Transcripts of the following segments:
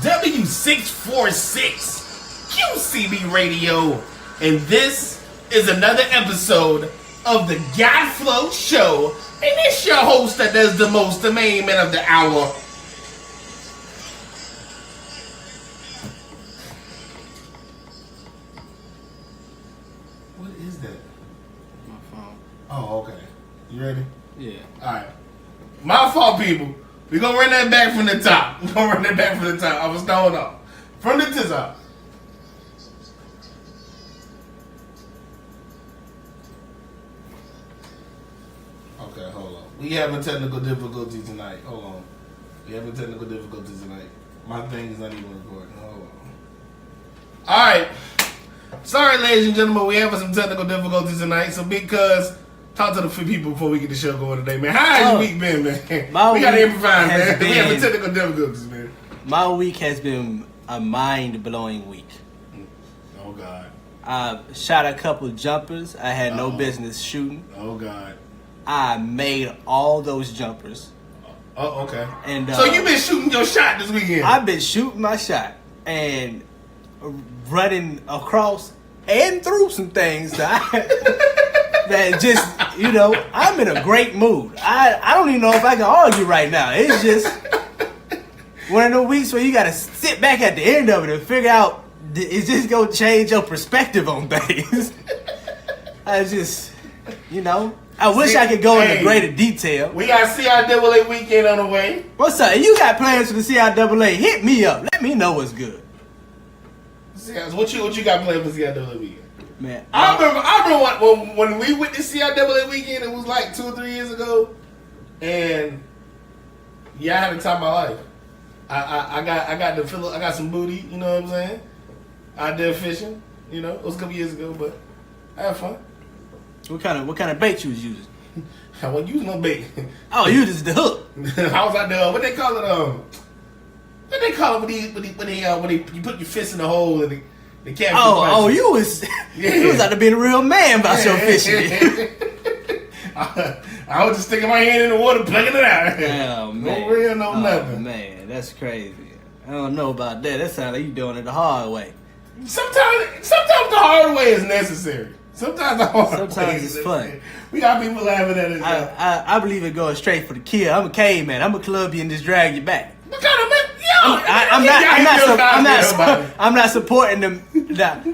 W646 QCB Radio, and this is another episode of the God Flow Show, and it's your host that does the most, the main man of the hour. What is that? My phone. Oh, okay. You ready? Yeah. Alright. My fault, people. We're gonna run that back from the top. We're gonna run that back from the top. I was throwing off. From the top. Okay, hold on. We having technical difficulty tonight. Hold on. We having technical difficulty tonight. My thing is not even recording. Hold on. Alright. Sorry, ladies and gentlemen, we having some technical difficulties tonight. So because talk to the few people before we get the show going today, man. How has your week been, man? We gotta improvise, man. We having technical difficulties, man. My week has been a mind-blowing week. Oh God. I shot a couple jumpers I had no business shooting. Oh God. I made all those jumpers. Oh, okay. And so you been shooting your shot this weekend? I've been shooting my shot and running across and through some things that just, you know, I'm in a great mood. I don't even know if I can argue right now. It's just one of the weeks where you got to sit back at the end of it and figure out, is this going to change your perspective on things? I just, you know, I wish I could go into greater detail. We got CIAA weekend on the way. What's up? If you got plans for the CIAA, hit me up. Let me know what's good. What you got planned for CIAA weekend? Man, I remember when we went to CIAA weekend, it was like 2 or 3 years ago, and yeah, I had the time of my life. I got some booty, you know what I'm saying? I did fishing, you know, it was a couple years ago, but I had fun. What kind of bait you was using? I wasn't using no bait. Oh, you just the hook. I was out there. What they call it? What they call it when you put your fist in the hole and the catfish? You was you was out to be a real man about your fishing. I was just sticking my hand in the water, plugging it out. Oh man, no real, no nothing. Man, that's crazy. I don't know about that. That sounds like you doing it the hard way. Sometimes the hard way is necessary. Sometimes it's fun. We got people laughing at it. I believe in going straight for the kill. I'm a caveman. I'm a club you and just drag you back. What kind of man? I'm not supporting them.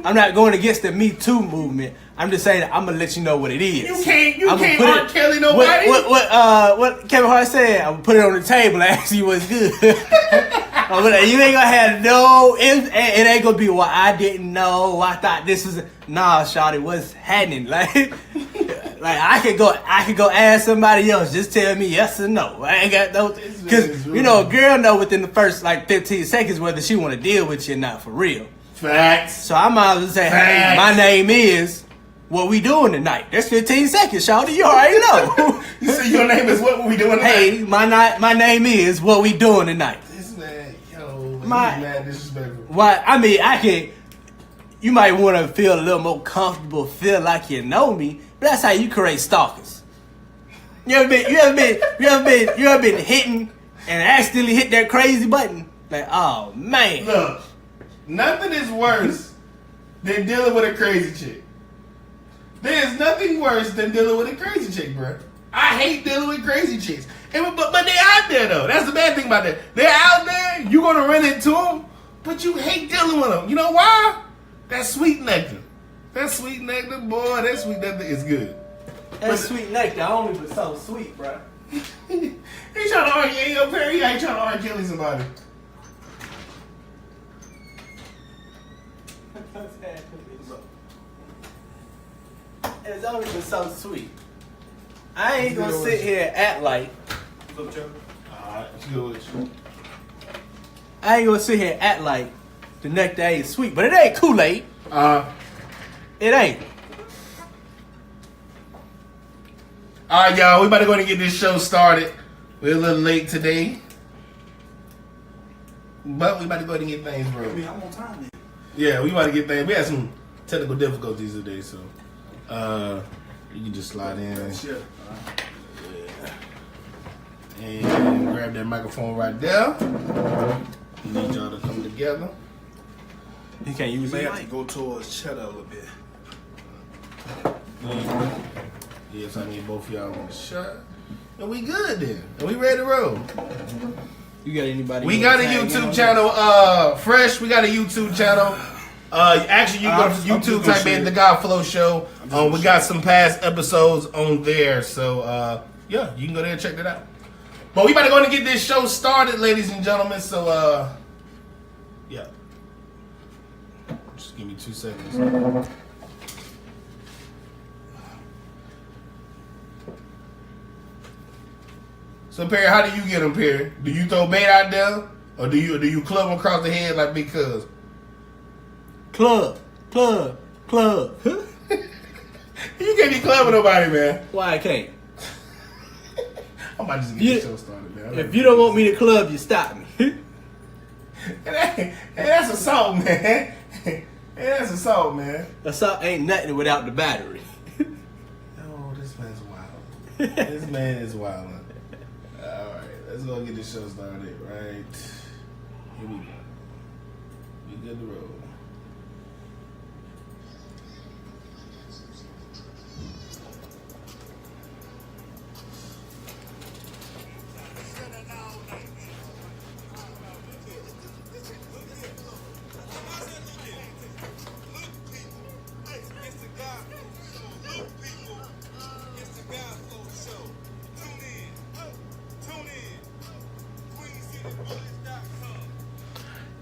I'm not going against the Me Too movement. I'm just saying I'm gonna let you know what it is. You can't R. Kelly nobody. What Kevin Hart said? I'm gonna put it on the table and ask you what's good. You ain't gonna have no. It ain't gonna be what I didn't know. I thought this was shawty. What's happening? Like I could go ask somebody else. Just tell me yes or no. I ain't got no, because you know a girl know within the first like 15 seconds whether she want to deal with you or not for real. Facts. So I might as well say, hey, my name is. What we doing tonight? That's 15 seconds, shawty. You already know. You say your name is what we doing tonight? Hey, my name is what we doing tonight. This man, he's mad disrespectful. Why? I mean, I can. You might want to feel a little more comfortable, feel like you know me. But that's how you create stalkers. You ever been hitting and accidentally hit that crazy button? Like, oh man. Look, nothing is worse than dealing with a crazy chick. There's nothing worse than dealing with a crazy chick, bro. I hate dealing with crazy chicks. But they're out there, though. That's the bad thing about that. They're out there. You're going to run into them, but you hate dealing with them. You know why? That sweet nectar. That sweet nectar, boy, that sweet nectar is good. That sweet nectar only was so sweet, bro. He trying to argue. Ain't trying to argue killing somebody. It's only been so sweet. I ain't gonna sit here and act like. Alright, let's go with you. I ain't gonna sit here and act like the nectar ain't sweet, but it ain't Kool-Aid. It ain't. Alright, y'all, we about to go and get this show started. We're a little late today, but we about to go ahead and get things rolling. I'm on time then. Yeah, we about to get things. We had some technical difficulties today, so you can just slide in. Sure. Yeah. And grab that microphone right there. Need y'all to come together. You can't use May it. have to go towards cheddar a little bit. Yes, I need both of y'all on the shot. And we good then. And we ready to roll. You got anybody? We you got a wanna tag in YouTube on channel. Fresh, we got a YouTube channel. Actually, you go to I'm YouTube, just gonna type in share The it. God Flow Show. We got some past episodes on there. So, yeah, you can go there and check that out. But we about to go and get this show started, ladies and gentlemen. So, yeah. Just give me 2 seconds. So, Perry, how do you get them, Perry? Do you throw bait out there? Or do you club them across the head like Big Cuz? Club. You can't be clubbing nobody, man. Why I can't? I'm about to just get You- the show started, man. If you don't want me to club, you stop me. Hey, that's assault, man. Hey, that's assault, man. Assault ain't nothing without the battery. Oh, this man's wild. This man is wild. Alright, let's go get this show started, right? Here we go. We good to roll.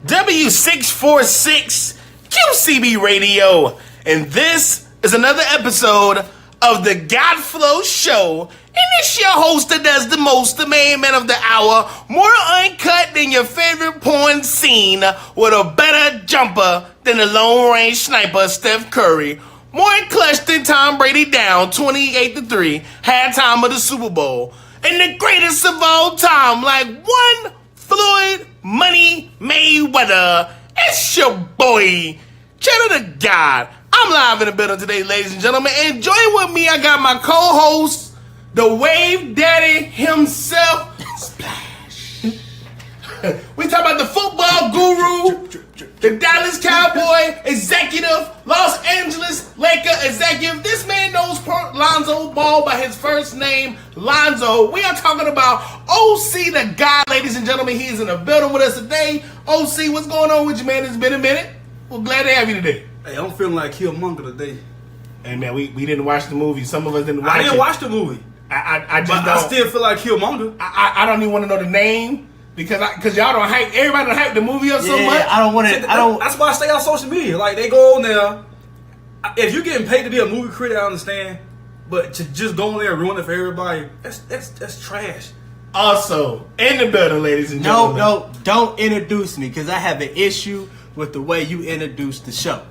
W646 QCB Radio, and this is another episode of the Godflow Show. And it's your host that does the most, the main man of the hour, more uncut than your favorite porn scene, with a better jumper than the Lone Range Sniper, Steph Curry, more clutch than Tom Brady down 28-3, halftime of the Super Bowl, and the greatest of all time, like one Floyd Money Mayweather. It's your boy, Cheddar the God. I'm live in the building today, ladies and gentlemen. Enjoy with me. I got my co-host, the Wave Daddy himself, Splash. We talk about the football guru, the Dallas Cowboy executive, Los Angeles Laker executive. This man knows Lonzo Ball by his first name, Lonzo. We are talking about OC the God, ladies and gentlemen. He is in the building with us today. OC, what's going on with you, man? It's been a minute. We're glad to have you today. Hey, I'm feeling like Killmonger today. Hey, man, we didn't watch the movie. Some of us didn't watch it. I didn't watch the movie, I just but don't. I still feel like Killmonger. I don't even want to know the name because y'all don't hype. Everybody don't hype the movie up so much. I don't want to. I don't. That's why I stay on social media. Like, they go on there. If you're getting paid to be a movie critic, I understand. But to just go in there and ruin it for everybody, that's trash. Also, in the building, ladies and gentlemen. No, don't introduce me because I have an issue with the way you introduced the show.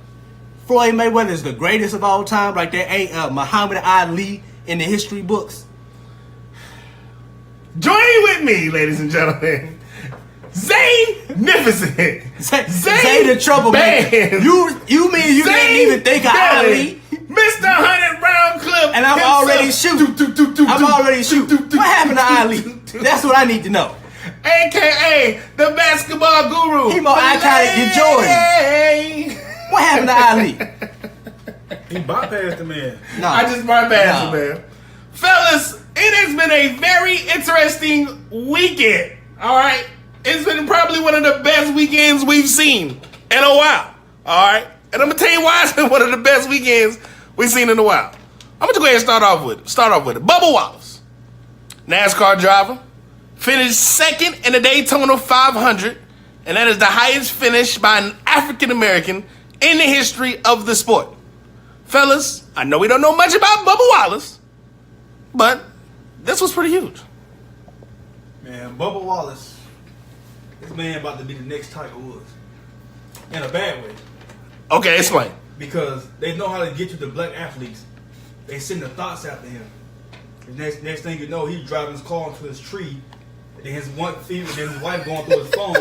Floyd Mayweather is the greatest of all time, like there ain't Muhammad Ali in the history books. Join with me, ladies and gentlemen. Zay-nificent. Zay the troublemaker. Band. You mean you didn't even think of Ali? Mr. 100 round clip. And I'm already shooting. I'm already shooting. What happened to Ali? That's what I need to know. AKA the basketball guru. He more iconic than Jordan. What happened to Ali? He bypassed the man. No, I just bypassed No. it, man. Fellas, it has been a very interesting weekend. All right? It's been probably one of the best weekends we've seen in a while. All right? And I'm going to tell you why it's been one of the best weekends we've seen in a while. I'm going to go ahead and start off with it. Bubba Wallace, NASCAR driver, finished second in the Daytona 500, and that is the highest finish by an African American in the history of the sport. Fellas, I know we don't know much about Bubba Wallace, but this was pretty huge. Man, Bubba Wallace, this man about to be the next Tiger Woods. In a bad way. Okay, explain. Because they know how to get to the black athletes. They send the thoughts after him. The next thing you know, he's driving his car into his tree, and then his wife going through his phone,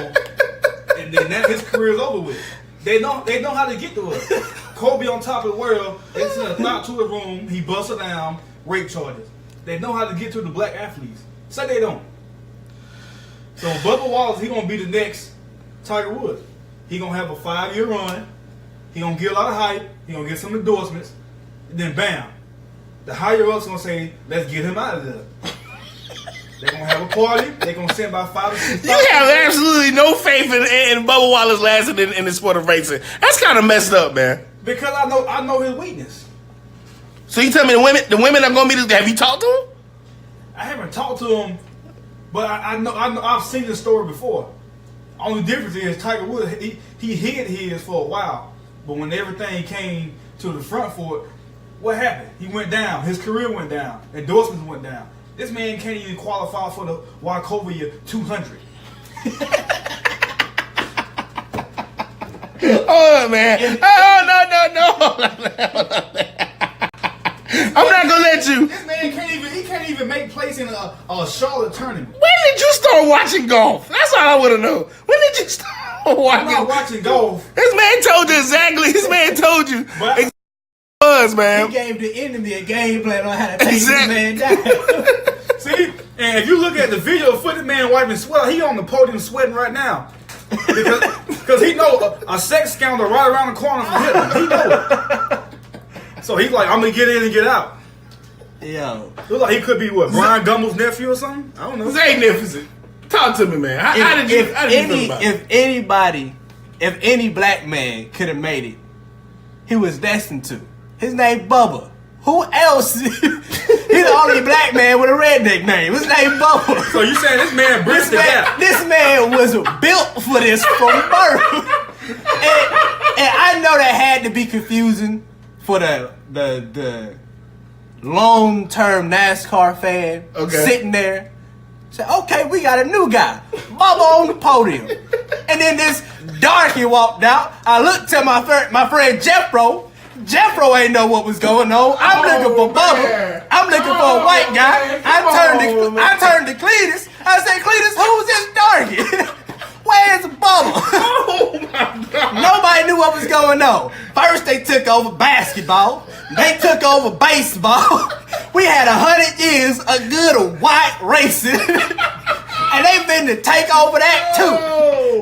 and then his career's over with. They know how to get to us. Kobe on top of the world, they send a thought to his room, he busts it down, rape charges. They know how to get to the black athletes. Say they don't. So Bubba Wallace, he gonna be the next Tiger Woods. He gonna have a 5-year run. He gonna get a lot of hype. He gonna get some endorsements. And then bam, the higher ups gonna say, let's get him out of there. They're gonna have a party. They're gonna send about 5 or 6. You have absolutely no faith in Bubba Wallace lasting in the sport of racing. That's kind of messed up, man. Because I know his weakness. So you tell me the women are gonna be. Have you talked to him? I haven't talked to him, but I know I've seen this story before. Only difference is Tiger Woods he hid his for a while, but when everything came to the front for it, what happened? He went down. His career went down. Endorsements went down. This man can't even qualify for the Wachovia 200. Oh man! Oh no! I'm not gonna let you. This man can't even make place in a Charlotte tournament. When did you start watching golf? That's all I want to know. When did you start watching? I'm not watching golf. This man told you exactly. This man told you. But Was man. He gave the enemy a game plan on how to take Exactly. this man down. see, and if you look at the video of the man wiping sweat, he on the podium sweating right now. Because he know a sex scandal right around the corner from him. He know it. So he's like, I'm gonna get in and get out. Yo, Look like he could be what, Brian Gumbel's nephew or something? I don't know. Magnificent. Talk to me, man. How did you feel about it? if any black man could have made it, he was destined to. His name Bubba. Who else? He's the only black man with a redneck name. His name Bubba. So you saying this man bridged the gap? This man was built for this from birth. And I know that had to be confusing for the long-term NASCAR fan sitting there. Say, okay, we got a new guy. Bubba on the podium. And then this darky walked out. I looked to my friend Jeffro. Jeffro ain't know what was going on. I'm looking for Bubba. Man. I'm looking for a white guy. Man, I turned to Cletus. I said, Cletus, who's this darky? Where's Bubba? Oh my God. Nobody knew what was going on. First they took over basketball. They took over baseball. We had 100 years of good white racing. And they finna take over that too.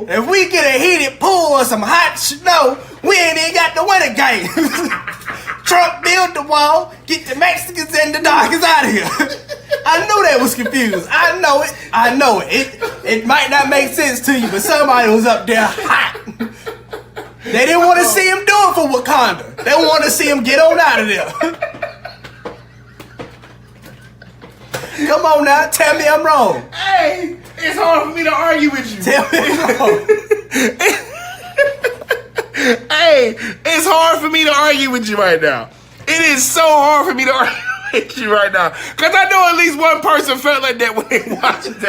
If we get a heated pool or some hot snow, we ain't even got to win a game. Trump built the wall, get the Mexicans and the darkers out of here. I knew they was confused. I know it. It might not make sense to you, but somebody was up there hot. They didn't want to see him do it for Wakanda. They wanted to see him get on out of there. Come on now, tell me I'm wrong. Hey, it's hard for me to argue with you. Tell me I'm wrong. Hey, it's hard for me to argue with you right now. It is so hard for me to argue with you right now. Because I know at least one person felt like that when they watched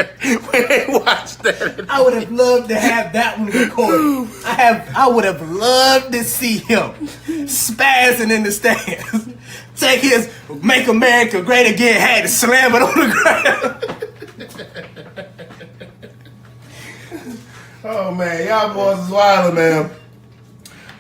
that. I would have loved to have that one recorded. I would have loved to see him spazzing in the stands. Take his Make America Great Again hat and slam it on the ground. Oh man, y'all boys is wild, man.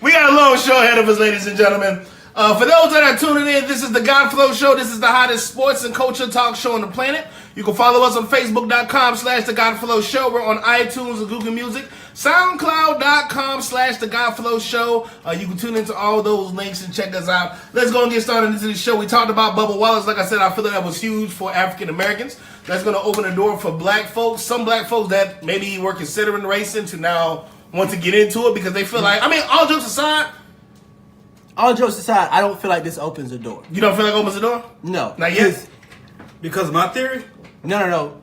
We got a long show ahead of us, ladies and gentlemen. For those that are tuning in, this is the Godflow Show. This is the hottest sports and culture talk show on the planet. You can follow us on Facebook.com/The Godflow Show. We're on iTunes and Google Music. SoundCloud.com/The Godflow Show. You can tune into all those links and check us out. Let's go and get started into the show. We talked about Bubba Wallace. Like I said, I feel that was huge for African Americans. That's going to open the door for black folks. Some black folks that maybe were considering racing to now want to get into it because they feel like, I mean, all jokes aside, I don't feel like this opens the door. you don't feel like it opens the door? No. Not yet? Because of my theory? No.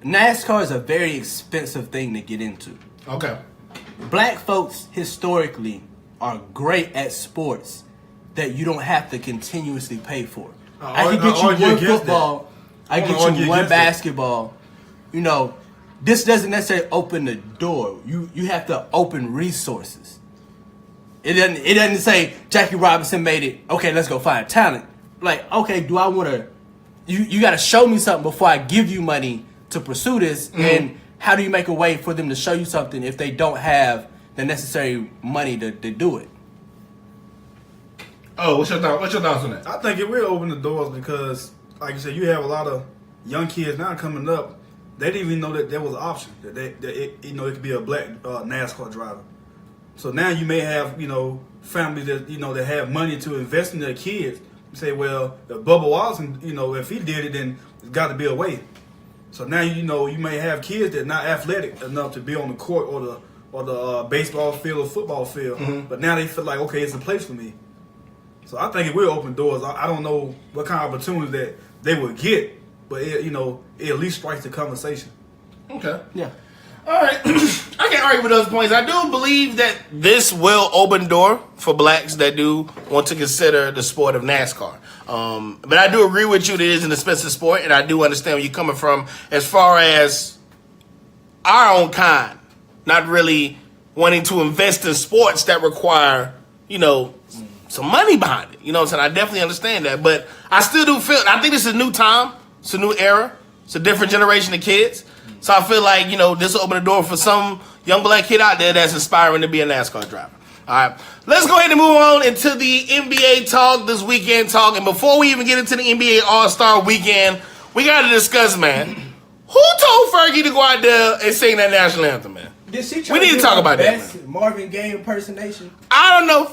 NASCAR is a very expensive thing to get into. Okay. Black folks historically are great at sports that you don't have to continuously pay for. I can get you one football. I get you one basketball. You know, this doesn't necessarily open the door. You have to open resources. It doesn't say Jackie Robinson made it. Okay, let's go find talent. Like, okay, do I want to? You got to show me something before I give you money to pursue this. Mm-hmm. And how do you make a way for them to show you something if they don't have the necessary money to do it? Oh, what's your thoughts on that? I think it will open the doors because, like you said, you have a lot of young kids now coming up They didn't even know that there was an option that it could be a black NASCAR driver. So now you may have families that that have money to invest in their kids. You say, well, if Bubba Watson, if he did it, then there's got to be a way. So now you may have kids that are not athletic enough to be on the court or the baseball field or football field, but now they feel like, okay, it's a place for me. So I think it will open doors. I don't know what kind of opportunities that they would get, but it at least strikes the conversation. Okay. Yeah. All right. I can't argue with those points. I do believe that this will open door for blacks that do want to consider the sport of NASCAR. But I do agree with you that it is an expensive sport, and I do understand where you're coming from as far as our own kind not really wanting to invest in sports that require, some money behind it. You know what I'm saying? I definitely understand that. But I still do feel, I think this is a new time. It's a new era. It's a different generation of kids. So I feel like, this will open the door for some young black kid out there that's aspiring to be a NASCAR driver. All right. Let's go ahead and move on into the NBA talk, this weekend talk. And before we even get into the NBA All-Star weekend, we got to discuss, man, who told Fergie to go out there and sing that national anthem, man? Did she try We need to talk about that, best Marvin Gaye impersonation? I don't know.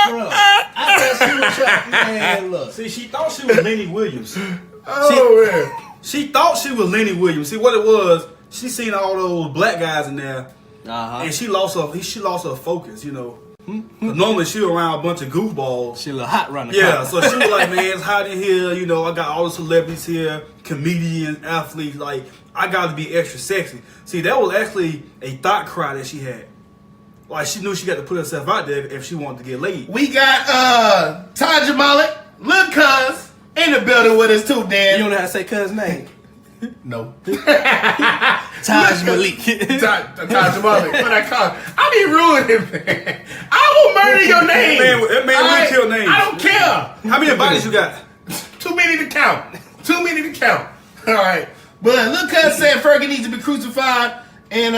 Bro, I thought she was trying. Man, look. See, she thought she was Lenny Williams. Oh, man. She thought she was Lenny Williams. See, what it was, she seen all those black guys in there, and she lost her focus, Normally she around a bunch of goofballs. She a little hot running. Yeah, so she was like, man, it's hot in here. I got all the celebrities here, comedians, athletes. Like, I got to be extra sexy. See, that was actually a thought cry that she had. Like, she knew she got to put herself out there if she wanted to get laid. We got Taja Malik, Lil Cuz, in the building with us too, Dan. You don't know how to say cuz name. No. Taj Malik. Taja Malik. What I call it. I be ruining, man. I will murder your name. That man will kill names. I don't care. How many bodies you got? Too many to count. All right. But Lil Cuz said Fergie needs to be crucified. And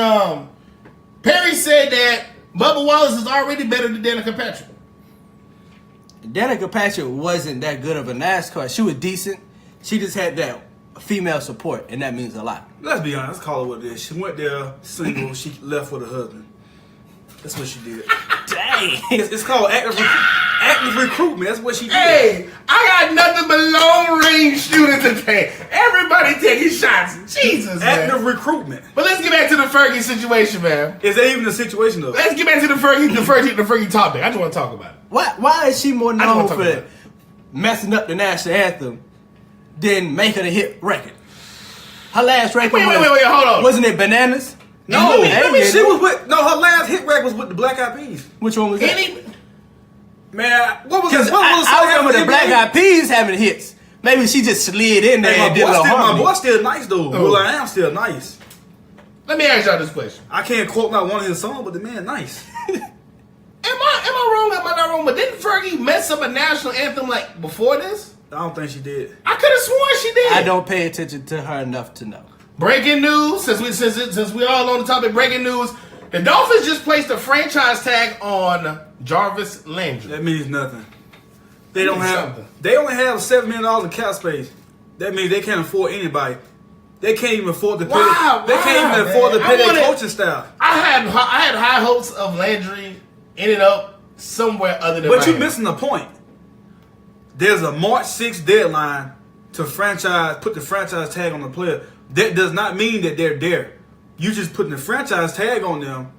Perry said that Bubba Wallace is already better than Danica Patrick. Danica Patrick wasn't that good of a NASCAR. She was decent. She just had that female support, and that means a lot. Let's be honest. Let's call it what it is. She went there single. She left with her husband. That's what she did. Dang. It's called active recruitment. That's what she did. Hey, I got nothing but long range shooters today. Everybody taking shots. Jesus, man. Active recruitment. But let's get back to the Fergie situation, man. Is that even a situation though? Let's get back to the Fergie topic. I just want to talk about it. Why is she more just wanna known talk about for it. messing up the national anthem than making a hit record? Her last record Wait, hold on. Wasn't it Bananas? No, Let me- she was with. No, her last hit record was with the Black Eyed Peas. Which one was that? Man, what was Because it? What was I remember the NBA? Black Eyed Peas having hits. Maybe she just slid in there Hey, and did a little my harmony. boy still nice though. Oh. Well, I am still nice. Let me ask y'all this question. I can't quote not one of his songs, but the man nice. Am I wrong? Am I not wrong? But didn't Fergie mess up a national anthem like before this? I don't think she did. I could have sworn she did. I don't pay attention to her enough to know. Breaking news, since we all on the topic, breaking news. The Dolphins just placed a franchise tag on Jarvis Landry. That means nothing. They That don't means have. something. They only have $7 million in cap space. That means they can't afford anybody. They can't even afford to pay. They can't even afford to pay their coaching staff. I had high hopes of Landry. Ended up somewhere other than. But you're Miami. missing the point. There's a March 6th deadline to put the franchise tag on the player. That does not mean that they're there. You just putting the franchise tag on them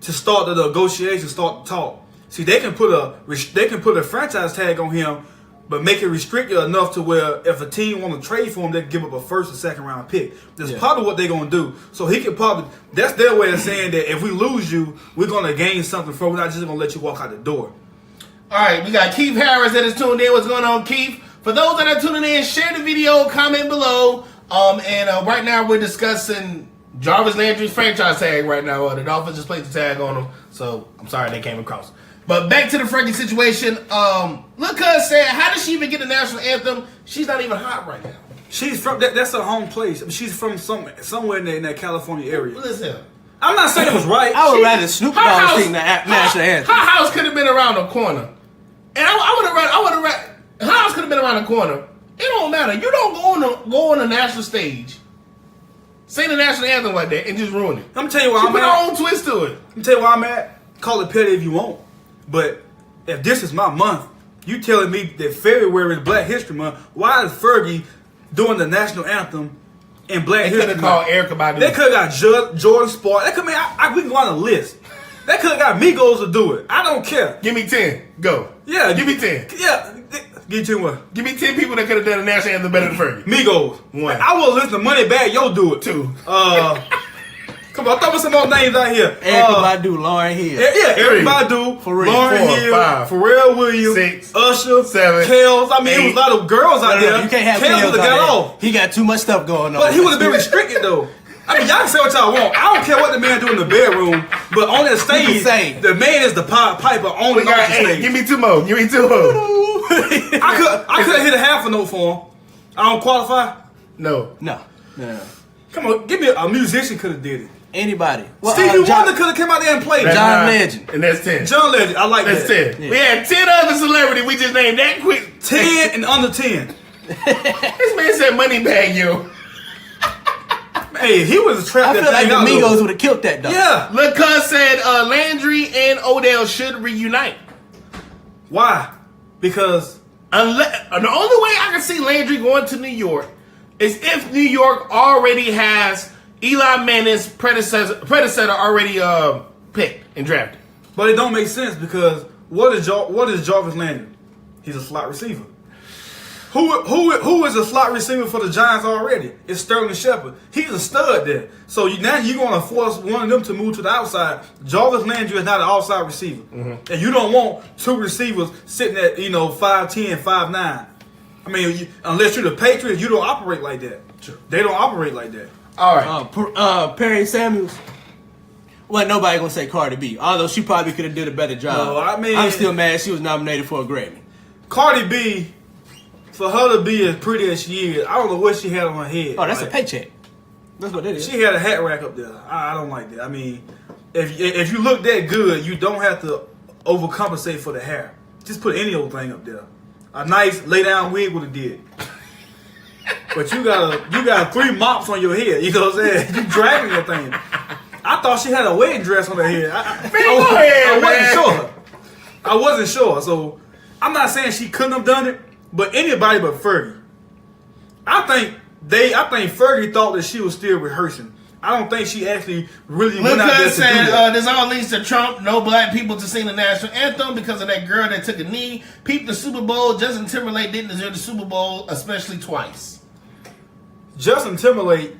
to start the negotiation, start the talk. See, they can put a franchise tag on him, but make it restricted enough to where if a team want to trade for him, they can give up a first or second round pick. That's probably what they're gonna do. So he can probably. That's their way of saying that if we lose you, we're gonna gain something from. We're not just gonna let you walk out the door. All right, we got Keith Harris that is tuned in. What's going on, Keith? For those that are tuning in, share the video, comment below. And right now we're discussing Jarvis Landry's franchise tag right now. The Dolphins just placed the tag on him, so I'm sorry they came across. But back to the Fergie situation. Look, Cuz said, how does she even get the national anthem? She's not even hot right now. She's from that's her home place. She's from somewhere in that California area. Listen, I'm not saying it was right. I would rather Snoop her Dogg house- sing the national anthem. Her house could have been around the corner, and I would have read. Her house could have been around the corner, It don't matter. You don't go on the national stage, sing the national anthem like that, and just ruin it. I'm telling you why She I'm put at. her own twist to it. I'm tell you where I'm at. Call it petty if you want. But if this is my month, you telling me that February is Black History Month, why is Fergie doing the national anthem in Black They could History have Month? called Erica Badu. They could have got Jordan Sport. They could we can go on a list. They could have got Migos to do it. I don't care. Give me 10. Go. Yeah. Give me 10. Yeah. Give you what? Give me 10 people that could have done the national anthem better than Fergie. Migos. 1. I will listen to Moneybag Yo do it. 2. Come on, throw me some more names out here. Erica Badu, Lauryn Hill. Yeah, Eric 3. Badu, For real. Lauryn 4, Hill, 5, Pharrell Williams, 6, Usher, 7, Kels. I mean, it was 8. a lot of girls out No, there. you can't have Kels Kels would have got out off. there. He got too much stuff going on. But he would have been restricted though. I mean, y'all can say what y'all want. I don't care what the man do in the bedroom, but on that stage, say. the man is the piper on We and got off the 8. stage. Give me 2 more. Give me 2 more. I could have hit a half a note for him. I don't qualify. No. No. Come on, give me a musician could have did it. Anybody. Well, Stevie John- Wonder could have come out there and played. That's John 9. Legend. And that's 10. John Legend, I like That's that. 10. Yeah. We had 10 other celebrities. We just named that quick. 10 and under 10. This man said Moneybag Yo. Hey, he was trapped. I feel like the Migos would have killed that though. Yeah. Lil' Cuz said Landry and Odell should reunite. Why? Because The only way I can see Landry going to New York is if New York already has Eli Manning's predecessor already picked and drafted. but it don't make sense because what is Jarvis Landry? He's a slot receiver. Who is a slot receiver for the Giants already? It's Sterling Shepard. He's a stud there. So now you're going to force one of them to move to the outside. Jarvis Landry is not an outside receiver. Mm-hmm. And you don't want two receivers sitting at 5'10", 5'9". I mean, unless you're the Patriots, you don't operate like that. Sure. They don't operate like that. All right. Perry Samuels. Well, nobody gonna say Cardi B, although she probably could have did a better job. No, I mean- I'm still mad she was nominated for a Grammy. Cardi B, for her to be as pretty as she is, I don't know what she had on her head. Oh, that's a Like, paycheck. That's what it is. She had a hat rack up there. I don't like that. I mean, if you look that good, you don't have to overcompensate for the hair. Just put any old thing up there. A nice lay down wig would have did. But you got 3 mops on your head. You know what I'm saying? You dragging your thing. I thought she had a wedding dress on her head. I wasn't sure. So I'm not saying she couldn't have done it, but anybody but Fergie. I think Fergie thought that she was still rehearsing. I don't think she actually really Lil' went out there Cuz to do said that. this all leads to Trump, no black people to sing the national anthem because of that girl that took a knee. Peeped the Super Bowl. Justin Timberlake didn't deserve the Super Bowl, especially twice. Justin Timberlake.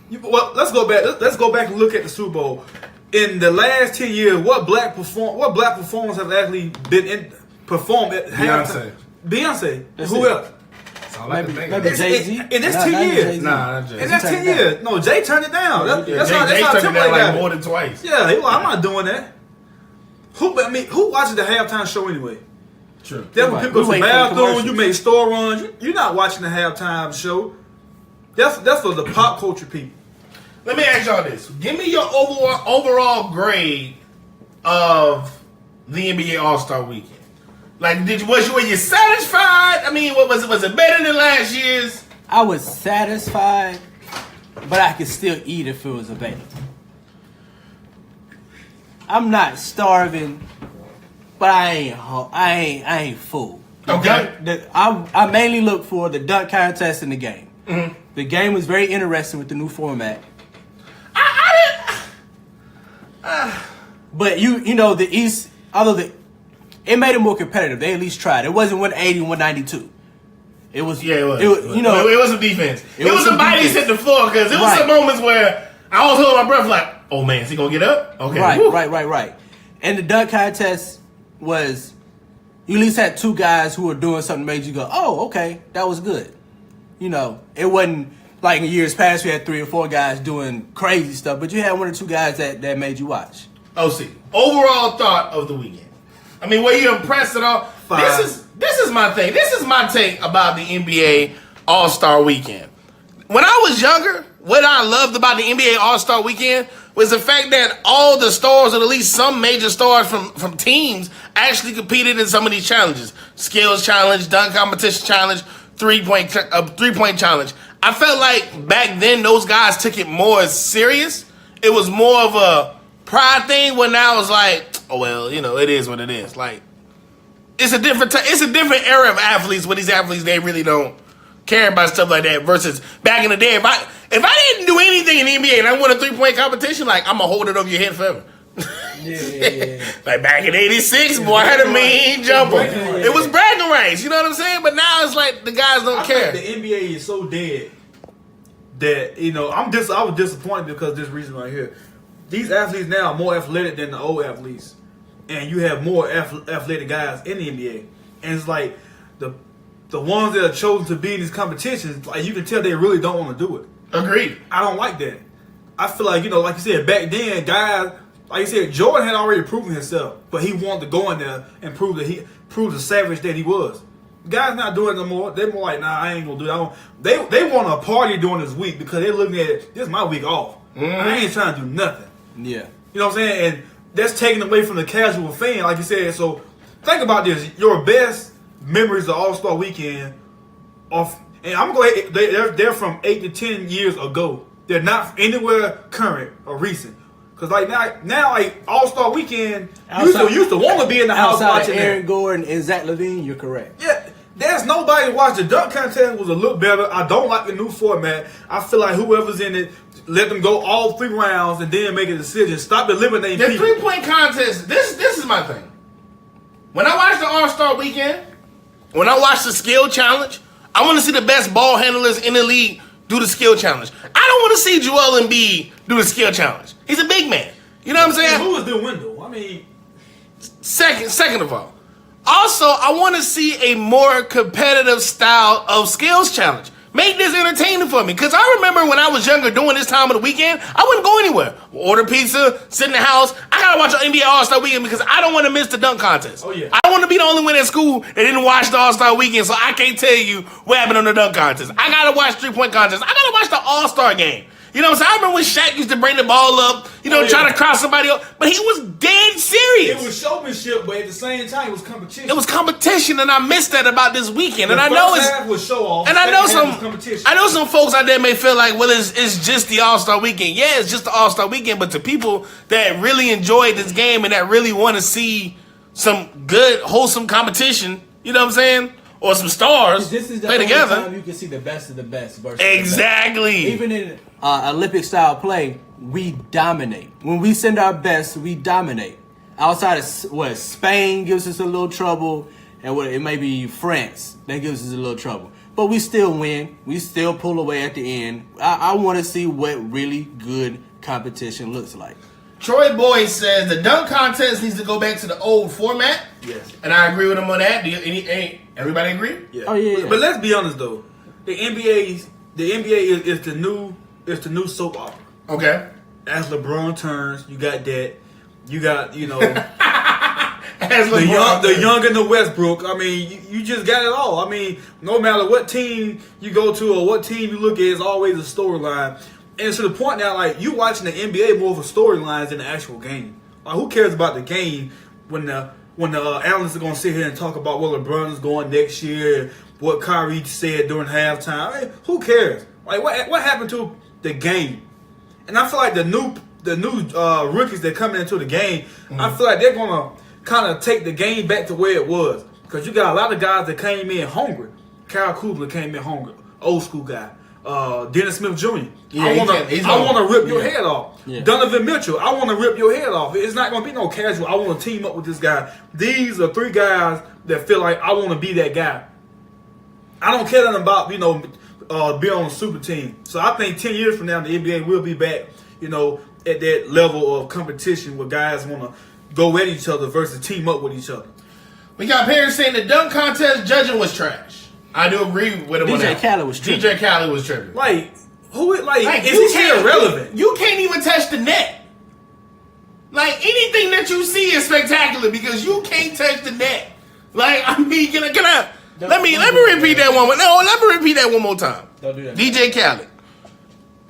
Let's go back. Let's go back and look at the Super Bowl. In the last 10 years, what black performers have actually performed at halftime? Beyonce. That's Who it. else? That's all I can think Maybe of. Jay-Z. And that's Nah, 10 not years. Jay-Z. Nah, not Jay-Z. And that's He 10 turned it years. No, Jay turned it down. That's Jay how turned it Timberlake down got like it. more than twice. Yeah, he was like, I'm not doing that. Who watches the halftime show anyway? True. That's when people go to We the wait for the bathroom, you commercials. make store runs. You're not watching the halftime show. That's for the pop culture people. Let me ask y'all this. Give me your overall grade of the NBA All-Star Weekend. Like, were you satisfied? I mean, what was it? Was it better than last year's? I was satisfied, but I could still eat if it was available. I'm not starving, but I ain't full. Okay. I mainly look for the dunk contest in the game. Mm-hmm. The game was very interesting with the new format. But you know the East, although it made it more competitive. They at least tried. It wasn't 180 and 192. It was. Yeah, it was. You know, it was some defense. It was some some bodies defense. hit the floor because it was Right. some moments where I was holding my breath like, oh man, is he going to get up? Okay. Woo. Right. And the dunk contest was, you at least had 2 guys who were doing something that made you go, oh, okay, that was good. You know, it wasn't like in years past we had 3 or 4 guys doing crazy stuff, but you had 1 or 2 guys that made you watch. OC, overall thought of the weekend. I mean, were you impressed at all? 5. This is my thing. This is my take about the NBA All-Star Weekend. When I was younger, what I loved about the NBA All-Star Weekend was the fact that all the stars, or at least some major stars from teams, actually competed in some of these challenges. Skills challenge, dunk competition challenge. 3-point challenge. I felt like back then those guys took it more serious. It was more of a pride thing. When now it's like, oh well, it is what it is. Like it's a different era of athletes. Where these athletes, they really don't care about stuff like that. Versus back in the day, if I didn't do anything in the NBA and I won a 3-point competition, like I'm gonna hold it over your head forever. Yeah. Like back in '86, boy, I had a mean jumper. It was bragging rights, you know what I'm saying? But now it's like the guys don't care. The NBA is so dead that I was disappointed because of this reason right here. These athletes now are more athletic than the old athletes, and you have more athletic guys in the NBA. And it's like the ones that are chosen to be in these competitions, like you can tell they really don't want to do it. Agreed. I don't like that. I feel like like you said back then, guys. Like you said, Jordan had already proven himself, but he wanted to go in there and prove the savage that he was. The guys not doing it no more. They're more like, nah, I ain't gonna do that. They want a party during this week because they're looking at it, this is my week off. I ain't trying to do nothing. Yeah. You know what I'm saying? And that's taken away from the casual fan, like you said. So think about this. Your best memories of All-Star Weekend and I'm going to they're from 8 to 10 years ago. They're not anywhere current or recent. Cause like now like All-Star Weekend, used to want to be in the house watching Aaron that. Gordon and Zach LaVine, you're correct. Yeah, there's nobody to watch. The dunk contest was a little better. I don't like the new format. I feel like whoever's in it, let them go all 3 rounds and then make a decision. Stop eliminating The people. 3-point contest. This is my thing. When I watch the All-Star Weekend, when I watch the skill challenge, I want to see the best ball handlers in the league do the skill challenge. I don't want to see Joel Embiid do the skill challenge. He's a big man. You know what I'm saying? Who is the window? I mean, Second of all. Also, I want to see a more competitive style of skills challenge. Make this entertaining for me. Because I remember when I was younger doing this time of the weekend, I wouldn't go anywhere. Order pizza, sit in the house. I got to watch the NBA All-Star Weekend because I don't want to miss the dunk contest. Oh, yeah. I don't want to be the only one at school that didn't watch the All-Star Weekend, so I can't tell you what happened on the dunk contest. I got to watch 3-point contest. I got to watch the All-Star game. You know what I'm saying? I remember when Shaq used to bring the ball up, trying to cross somebody up, but he was dead serious. it was showmanship, but at the same time, it was competition. It was competition, and I missed that about this weekend. And The I know first it's half was show off. and I know second half was some competition. I know some folks out there may feel like, well, it's just the All-Star Weekend. Yeah, it's just the All-Star Weekend, but to people that really enjoy this game and that really want to see some good, wholesome competition, you know what I'm saying? Or some stars This is the play only together. time you can see the best of the best versus Exactly. the best. Even in Olympic style play, we dominate. When we send our best, we dominate. Outside of Spain gives us a little trouble, and it may be France that gives us a little trouble. But we still win. We still pull away at the end. I want to see what really good competition looks like. Troy Boyd says the dunk contest needs to go back to the old format. Yes. And I agree with him on that. Everybody agree? Yeah. Oh, yeah. But let's be honest though, the NBA is the new soap opera. Okay. As LeBron turns, you got that. You got As the LeBron. young and the Westbrook. I mean, you just got it all. I mean, no matter what team you go to or what team you look at, it's always a storyline. And to the point now, like you watching the NBA more of a storyline than the actual game. Like, who cares about the game when the analysts are gonna sit here and talk about what LeBron is going next year, what Kyrie said during halftime? I mean, who cares? Like, what happened to the game? And I feel like the new rookies that coming into the game, I feel like they're gonna kind of take the game back to where it was, because you got a lot of guys that came in hungry. Kyle Kuzma came in hungry, old school guy. Dennis Smith Jr. Yeah, I want to rip your Yeah. head off. Yeah. Donovan Mitchell, I want to rip your head off. It's not going to be no casual. I want to team up with this guy. These are 3 guys that feel like I want to be that guy. I don't care nothing about being on a super team. So I think 10 years from now, the NBA will be back, at that level of competition where guys want to go at each other versus team up with each other. We got parents saying the dunk contest judging was trash. I do agree with him on DJ that. Khaled was tripping. DJ Khaled was tripping. Like, is you he can't- irrelevant? You can't even touch the net. Like, anything that you see is spectacular because you can't touch the net. Like, I mean, can I let me repeat that one more. No, let me repeat that one more time. Don't do that. DJ Khaled.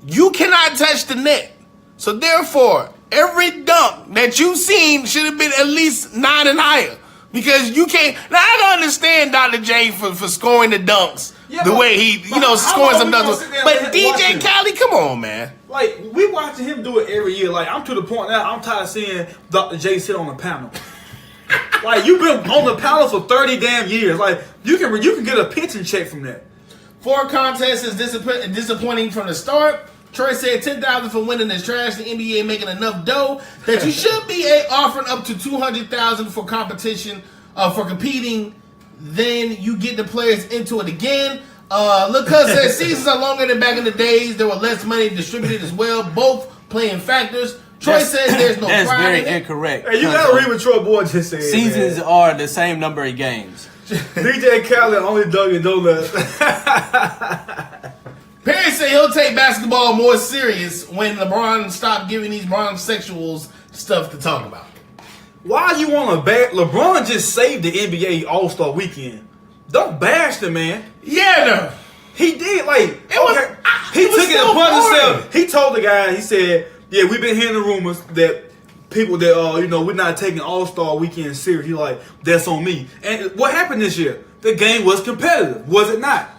You cannot touch the net. So therefore, every dunk that you've seen should have been at least 9 and higher. Because you can't. Now I don't understand Dr. J for scoring the dunks Yeah, the but- way he, but scoring how some long we dunks. gonna sit there But and DJ watch him? Khaled, come on, man. Like, we watching him do it every year. Like, I'm to the point now, I'm tired of seeing Dr. J sit on the panel. Like, you've been on the panel for 30 damn years. Like, you can get a pitching check from that. 4 contests is disappointing from the start. Troy said $10,000 for winning is trash. The NBA making enough dough that you should be offering up to $200,000 for competition, for competing. Then you get the players into it again. Look, cuz said seasons are longer than back in the days. There were less money distributed as well. Both playing factors. Troy says there's no That's pride very in it. incorrect. Hey, you gotta read what Troy Boy just said. Seasons man. are the same number of games. DJ Khaled only Dunkin' Donuts. Perry said he'll take basketball more serious when LeBron stopped giving these sexuals stuff to talk about. Why you want to bash? LeBron just saved the NBA All-Star Weekend. Don't bash the man. Yeah, no. He did. Like, he it was took it still upon boring. himself. He told the guy, he said, yeah, we've been hearing the rumors that people that, we're not taking All-Star Weekend serious. He like, that's on me. And what happened this year? The game was competitive, was it not?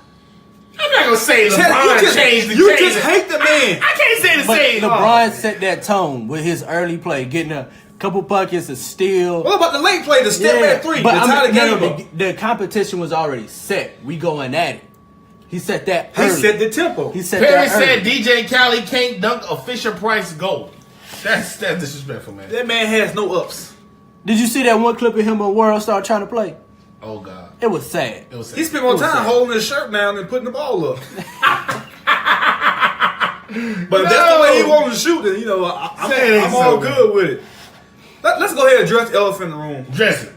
I'm not gonna say LeBron changed the You game. just hate the man. I can't say the But same. LeBron set that tone with his early play, getting a couple buckets, a steal. What about the late play, the step back three, but to tie the game no, up? the competition was already set. We going at it. He set that He early. set the tempo. He set Perry that said early. DJ Khaled can't dunk a Fisher Price goal. That's disrespectful, man. That man has no ups. Did you see that one clip of him on World Star trying to play? Oh God, It was sad. it was. He spent more Who was time that? holding his shirt down and putting the ball up. But if that's the way he wants to shoot, then I'm all good with it. Let's go ahead and address the elephant in the room. Dress it.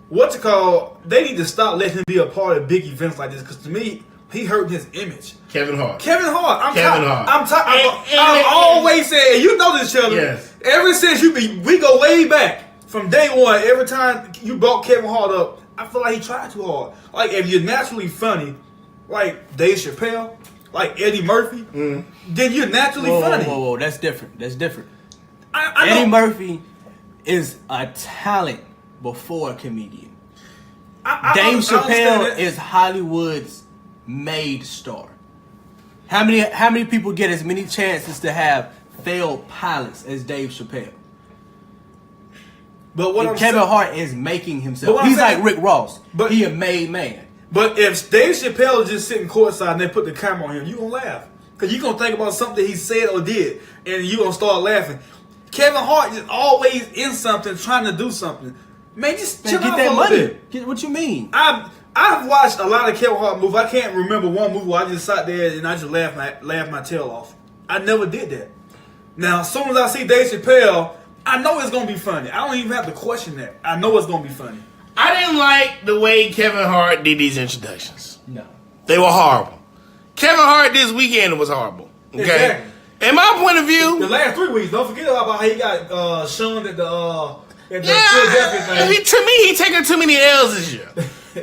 What's it called? They need to stop letting him be a part of big events like this because to me, he hurt his image. Kevin Hart. Kevin Hart. Hart. I've always said, and you know this, Sheldon. Yes. Ever since we go way back from day one. Every time you brought Kevin Hart up, I feel like he tried too hard. Like if you're naturally funny, like Dave Chappelle, like Eddie Murphy, then you're naturally funny. Whoa, that's different. That's different. I know. Eddie Murphy is a talent before a comedian. Dave Chappelle is Hollywood's made star. How many people get as many chances to have failed pilots as Dave Chappelle? But what I'm Kevin saying, Hart is making But himself. what I'm He's saying- like Rick Ross. but- He a made man. but if Dave Chappelle is just sitting courtside and they put the camera on him, you gonna laugh because you gonna think about something he said or did, and you gonna start laughing. Kevin Hart is always in something, trying to do something. Man, just Man, chill get out that for a little money. bit. Get what you mean? I've watched a lot of Kevin Hart movies. I can't remember one movie where I just sat there and I just laughed my tail off. I never did that. Now, as soon as I see Dave Chappelle, I know it's gonna be funny. I don't even have to question that. I know it's gonna be funny. I didn't like the way Kevin Hart did these introductions. No. They were horrible. Kevin Hart this weekend was horrible. Okay. Exactly. In my point of The view, last 3 weeks, don't forget about how he got shunned at the Philadelphia yeah, thing. to me, he taking too many L's this year.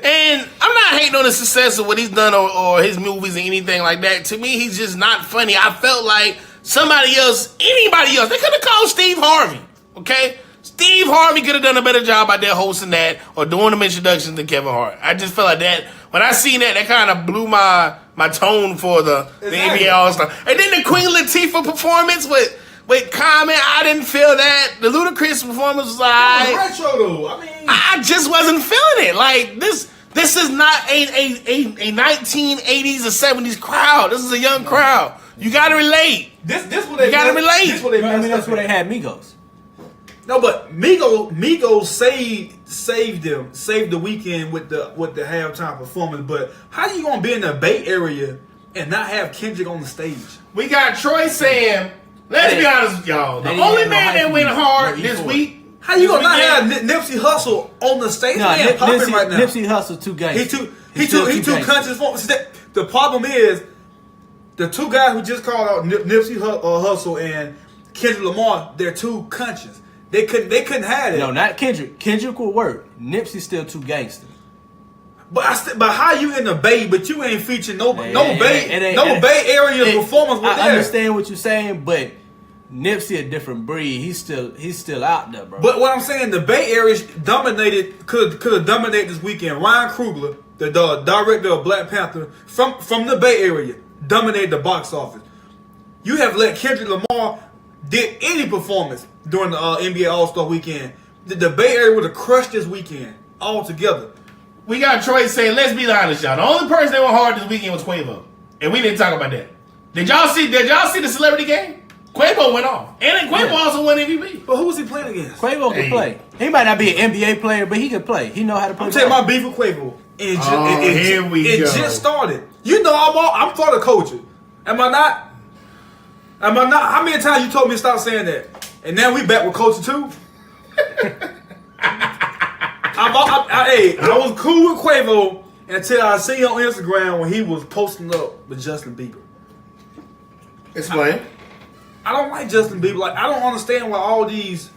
And I'm not hating on the success of what he's done or his movies or anything like that. To me, he's just not funny. I felt like somebody else, anybody else, they could have called Steve Harvey. Okay? Steve Harvey could have done a better job out there hosting that or doing them introductions than Kevin Hart. I just felt like that. When I seen that, that kind of blew my tone for the Exactly. NBA All-Star. And then the Queen Latifah performance with Common, I didn't feel that. The Ludacris performance was like, Retro though. I mean, I just wasn't feeling it. Like this is not a 1980s or 70s crowd. This is a young crowd. You gotta relate. this what they You gotta relate. This what they I mean, messed that's up where they at. had Migos. No, but Migos saved the weekend with the halftime performance. But how you gonna be in the Bay Area and not have Kendrick on the stage? We got Troy saying, let's be honest with y'all. The They only didn't man have no that hype went for hard no this E4. week. How you this gonna not have weekend- Nipsey Hussle on the stage? No, Man, popping right now. Nipsey Hussle too He gangster. too conscious for. See, the problem is the two guys who just called out Nipsey Hussle and Kendrick Lamar. They're too conscious. They couldn't have it. No, not Kendrick. Kendrick will work. Nipsey's still too gangster. But how you in the Bay, but you ain't featuring no It Bay ain't- Area performance with I that. understand what you're saying, but Nipsey a different breed. He's still out there, bro. But what I'm saying, the Bay Area could have dominated this weekend. Ryan Coogler, the director of Black Panther, from the Bay Area, dominated the box office. You have let Kendrick Lamar did any performance during the NBA All-Star weekend. The Bay Area would have crushed this weekend altogether. We got Troy saying, let's be honest, y'all. The only person that went hard this weekend was Quavo. And we didn't talk about that. Did y'all see the celebrity game? Quavo went off. And then Quavo also won MVP. But who was he playing against? Quavo can play. He might not be an NBA player, but he can play. He know how to play. I'm telling my beef with Quavo. Here we go. It just started. You know I'm for the culture. Am I not? How many times you told me to stop saying that? And now we back with culture too? I was cool with Quavo until I see on Instagram when he was posting up with Justin Bieber. Explain. I don't like Justin Bieber. Like, I don't understand why all these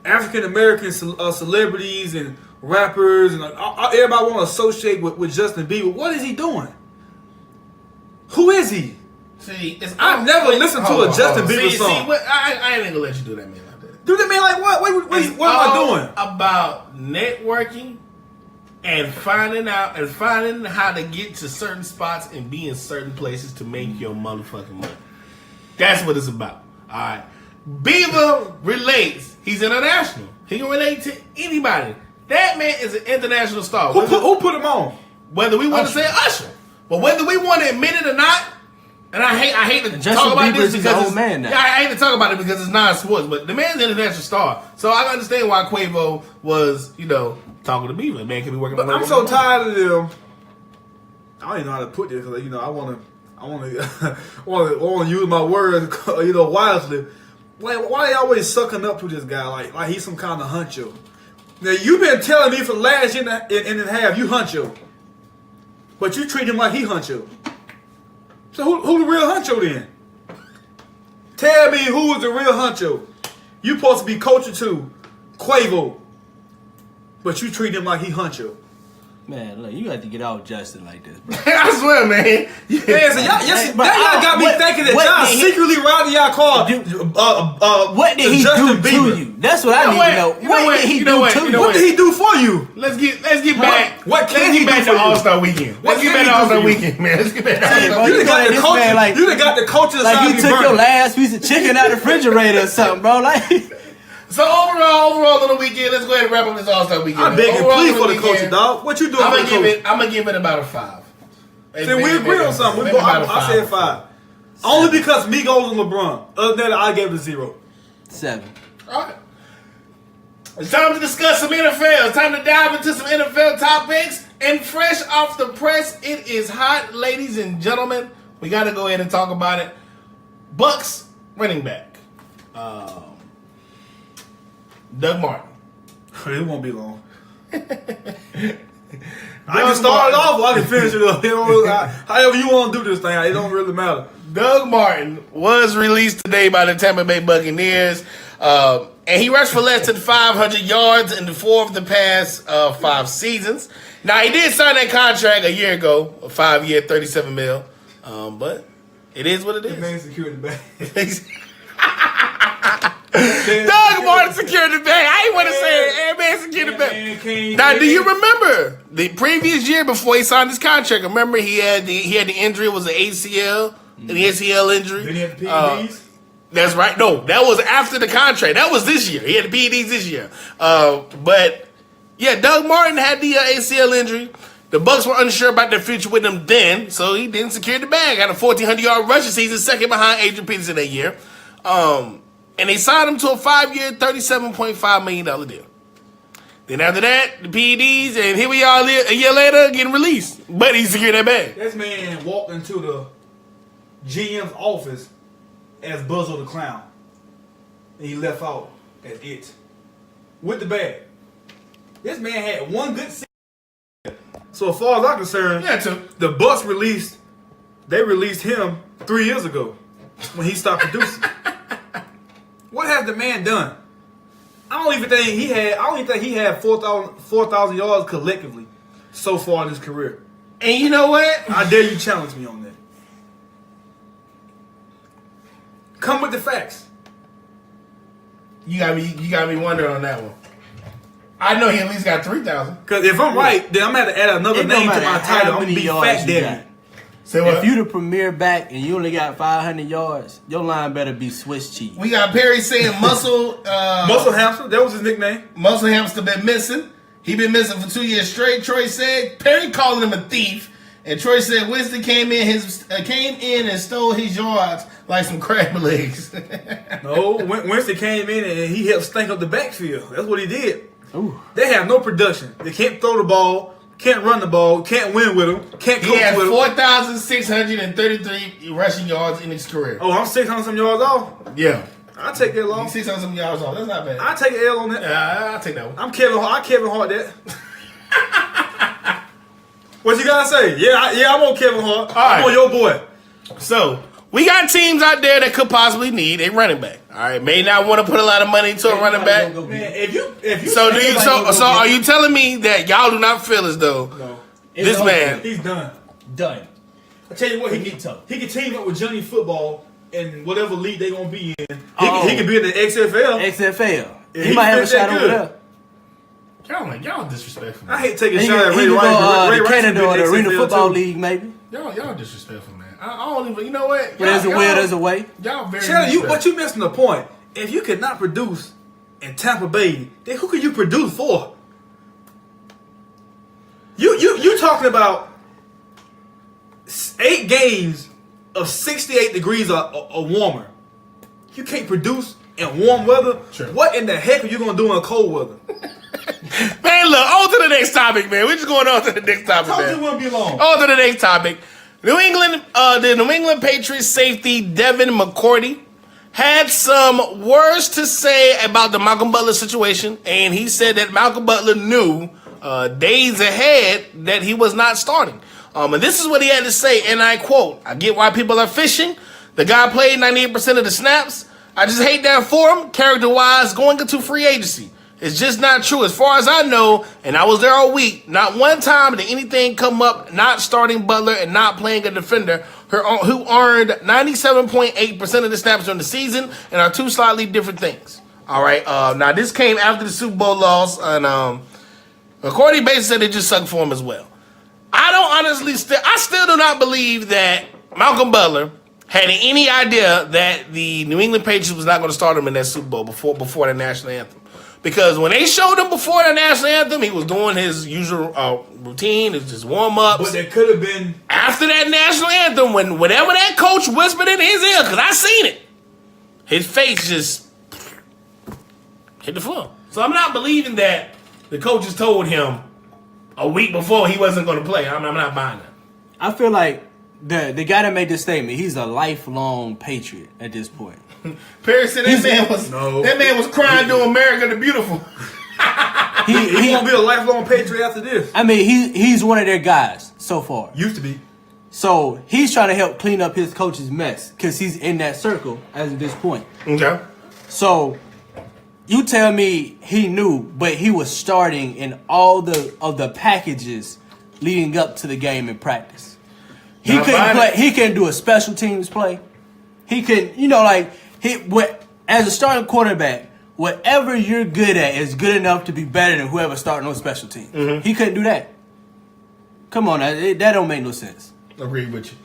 African American celebrities and rappers and everybody want to associate with Justin Bieber. What is he doing? Who is he? See, I've never listened to a Justin Bieber song. See, I ain't gonna let you do that, man. Like that. Do that, man? Like what? What am I doing? About networking and finding how to get to certain spots and be in certain places to make your motherfucking money. That's what it's about. All right. Bieber relates. He's international. He can relate to anybody. That man is an international star. Who put him on? Whether we want to say Usher, but whether we want to admit it or not, and I hate to Justin talk about Bieber's this his because old man now. Yeah, I hate to talk about it because it's non-sports, but the man's an international star. So I understand why Quavo was, talking to Bieber. Man can be working. But I'm so tired of them. I don't even know how to put this because I want to use my words, wisely. Why they always sucking up to this guy like he's some kind of huncho? Now you've been telling me for the last year and a half you huncho, but you treat him like he huncho. So who the real huncho then? Tell me who is the real huncho? You supposed to be culture too, Quavo, but you treat him like he huncho. Man, look, you got to get off Justin like this, bro. I swear, man. Yeah, so y'all got me thinking that y'all secretly riding y'all car. What did he do to you? That's what I need to know. What did he do to you? What did he do for you? Let's get back. What can he do back for to you? All-Star Weekend. Let's get back to All-Star Weekend, man. Let's get back to All-Star You Weekend. done got the culture. You done got the culture Like side you took your last piece of chicken out of the refrigerator or something, bro. Like. So overall on the weekend, let's go ahead and wrap up this All-Star Weekend. I'm begging please for the culture, dog. What you doing for the culture? I'm gonna give it about a 5. Then we agree on something. I said 5. Only because Migos and LeBron. Other than that, I gave it a 0. 7. All right. It's time to discuss some NFL. It's time to dive into some NFL topics. And fresh off the press, it is hot, ladies and gentlemen. We got to go ahead and talk about it. Bucks running back. Doug Martin. It won't be long. I can start it off or I can finish it up. However you want to do this thing, it don't really matter. Doug Martin was released today by the Tampa Bay Buccaneers. And he rushed for less than 500 yards in 4 of the past 5 seasons. Now, he did sign that contract a year ago, a 5-year, $37 million. But it is what it is. The man secured the bag. Doug Martin secured the bag. I ain't want to say it. That man secured the bag. Now, do you remember the previous year before he signed his contract? Remember he had the injury. It was an ACL, an ACL injury. Then he had the PEDs. That's right. No, that was after the contract. That was this year. He had the PEDs this year. But yeah, Doug Martin had the ACL injury. The Bucs were unsure about their future with him then, so he didn't secure the bag. Had a 1,400-yard rushing season, second behind Adrian Peterson that year. And they signed him to a 5-year, $37.5 million deal. Then after that, the PEDs, and here we are a year later getting released. But he secured that bag. This man walked into the GM's office as Buzzo the Clown. And he left out as it. With the bag. This man had one good season. So as far as I'm concerned, the Bucs released him 3 years ago when he stopped producing. What has the man done? I don't even think he had 4,000 yards collectively so far in his career. And you know what? I dare you challenge me on that. Come with the facts. You got me wondering on that one. I know he at least got 3,000. Because if I'm right, then I'm gonna have to add another It don't name to matter my how title. I'm many gonna be yards Fat you Daddy. got. Say what? If you the premier back and you only got 500 yards, your line better be Swiss cheese. We got Perry saying Muscle Hamster, that was his nickname. Muscle Hamster been missing. He been missing for 2 years straight. Troy said Perry calling him a thief, and Troy said Winston came in and stole his yards like some crab legs. No, Winston came in and he helped stink up the backfield. That's what he did. Ooh. They have no production. They can't throw the ball, can't run the ball, can't win with them, can't He coach had with them. 4,633 rushing yards in his career. Oh, I'm 600 some yards off. Yeah, I'll take that he's loss. 600 some yards off. That's not bad. I'll take an L on that. I'll take that one. I'm Kevin Hart that. What you gotta say? Yeah, I'm on Kevin Hart. I'm right. on your boy. So we got teams out there that could possibly need a running back. All right, may not want to put a lot of money into a running back. Man, if you So are you telling me that y'all do not feel as though no, this man? he's done. Done. I tell you what, he can team up with Johnny Football in whatever league they gonna be in. He can be in the XFL. XFL. Yeah, He might have a fit that shot over good. there. Y'all disrespectful. I Man. hate taking He a shot at can Ray go Rice. Ray to Rice Canada can or be the in Arena XFL Football too. League, maybe. Y'all disrespectful, man. I don't even. You know what? But there's a will, there's a way. Y'all very. Shannon, but disrespectful. you missing the point. If you cannot produce in Tampa Bay, then who can you produce for? You talking about 8 games of 68 degrees or warmer. You can't produce in warm weather. Sure. What in the heck are you gonna do in cold weather? Man, look, on to the next topic, man. We're just going on to the next topic, Told you man. it wouldn't be long. On to the next topic. The New England Patriots safety Devin McCourty had some words to say about the Malcolm Butler situation, and he said that Malcolm Butler knew days ahead that he was not starting. And this is what he had to say, and I quote, "I get why people are fishing. The guy played 98% of the snaps. I just hate that for him, character-wise, going into free agency. It's just not true. As far as I know, and I was there all week, not one time did anything come up not starting Butler and not playing a defender who earned 97.8% of the snaps during the season and are two slightly different things." All right. Now, this came after the Super Bowl loss, and McCourty basically said it just sucked for him as well. I still do not believe that Malcolm Butler had any idea that the New England Patriots was not going to start him in that Super Bowl before the national anthem. Because when they showed him before the national anthem, he was doing his usual routine, it's just warm-ups. But there could have been. After that national anthem, whenever that coach whispered in his ear, because I seen it, his face just hit the floor. So I'm not believing that the coaches told him a week before he wasn't going to play. I'm not buying that. I feel like the guy that made this statement, he's a lifelong Patriot at this point. Perry said that man was crying to America the Beautiful. He won't be a lifelong Patriot after this. I mean, he's one of their guys so far. Used to be. So he's trying to help clean up his coach's mess because he's in that circle as of this point. Okay. So you tell me he knew, but he was starting in all of the packages leading up to the game in practice. He Not couldn't buying play. it. He couldn't do a special teams play. He couldn't, as a starting quarterback, whatever you're good at is good enough to be better than whoever's starting on special teams. Mm-hmm. He couldn't do that. Come on, that don't make no sense. Agree with you.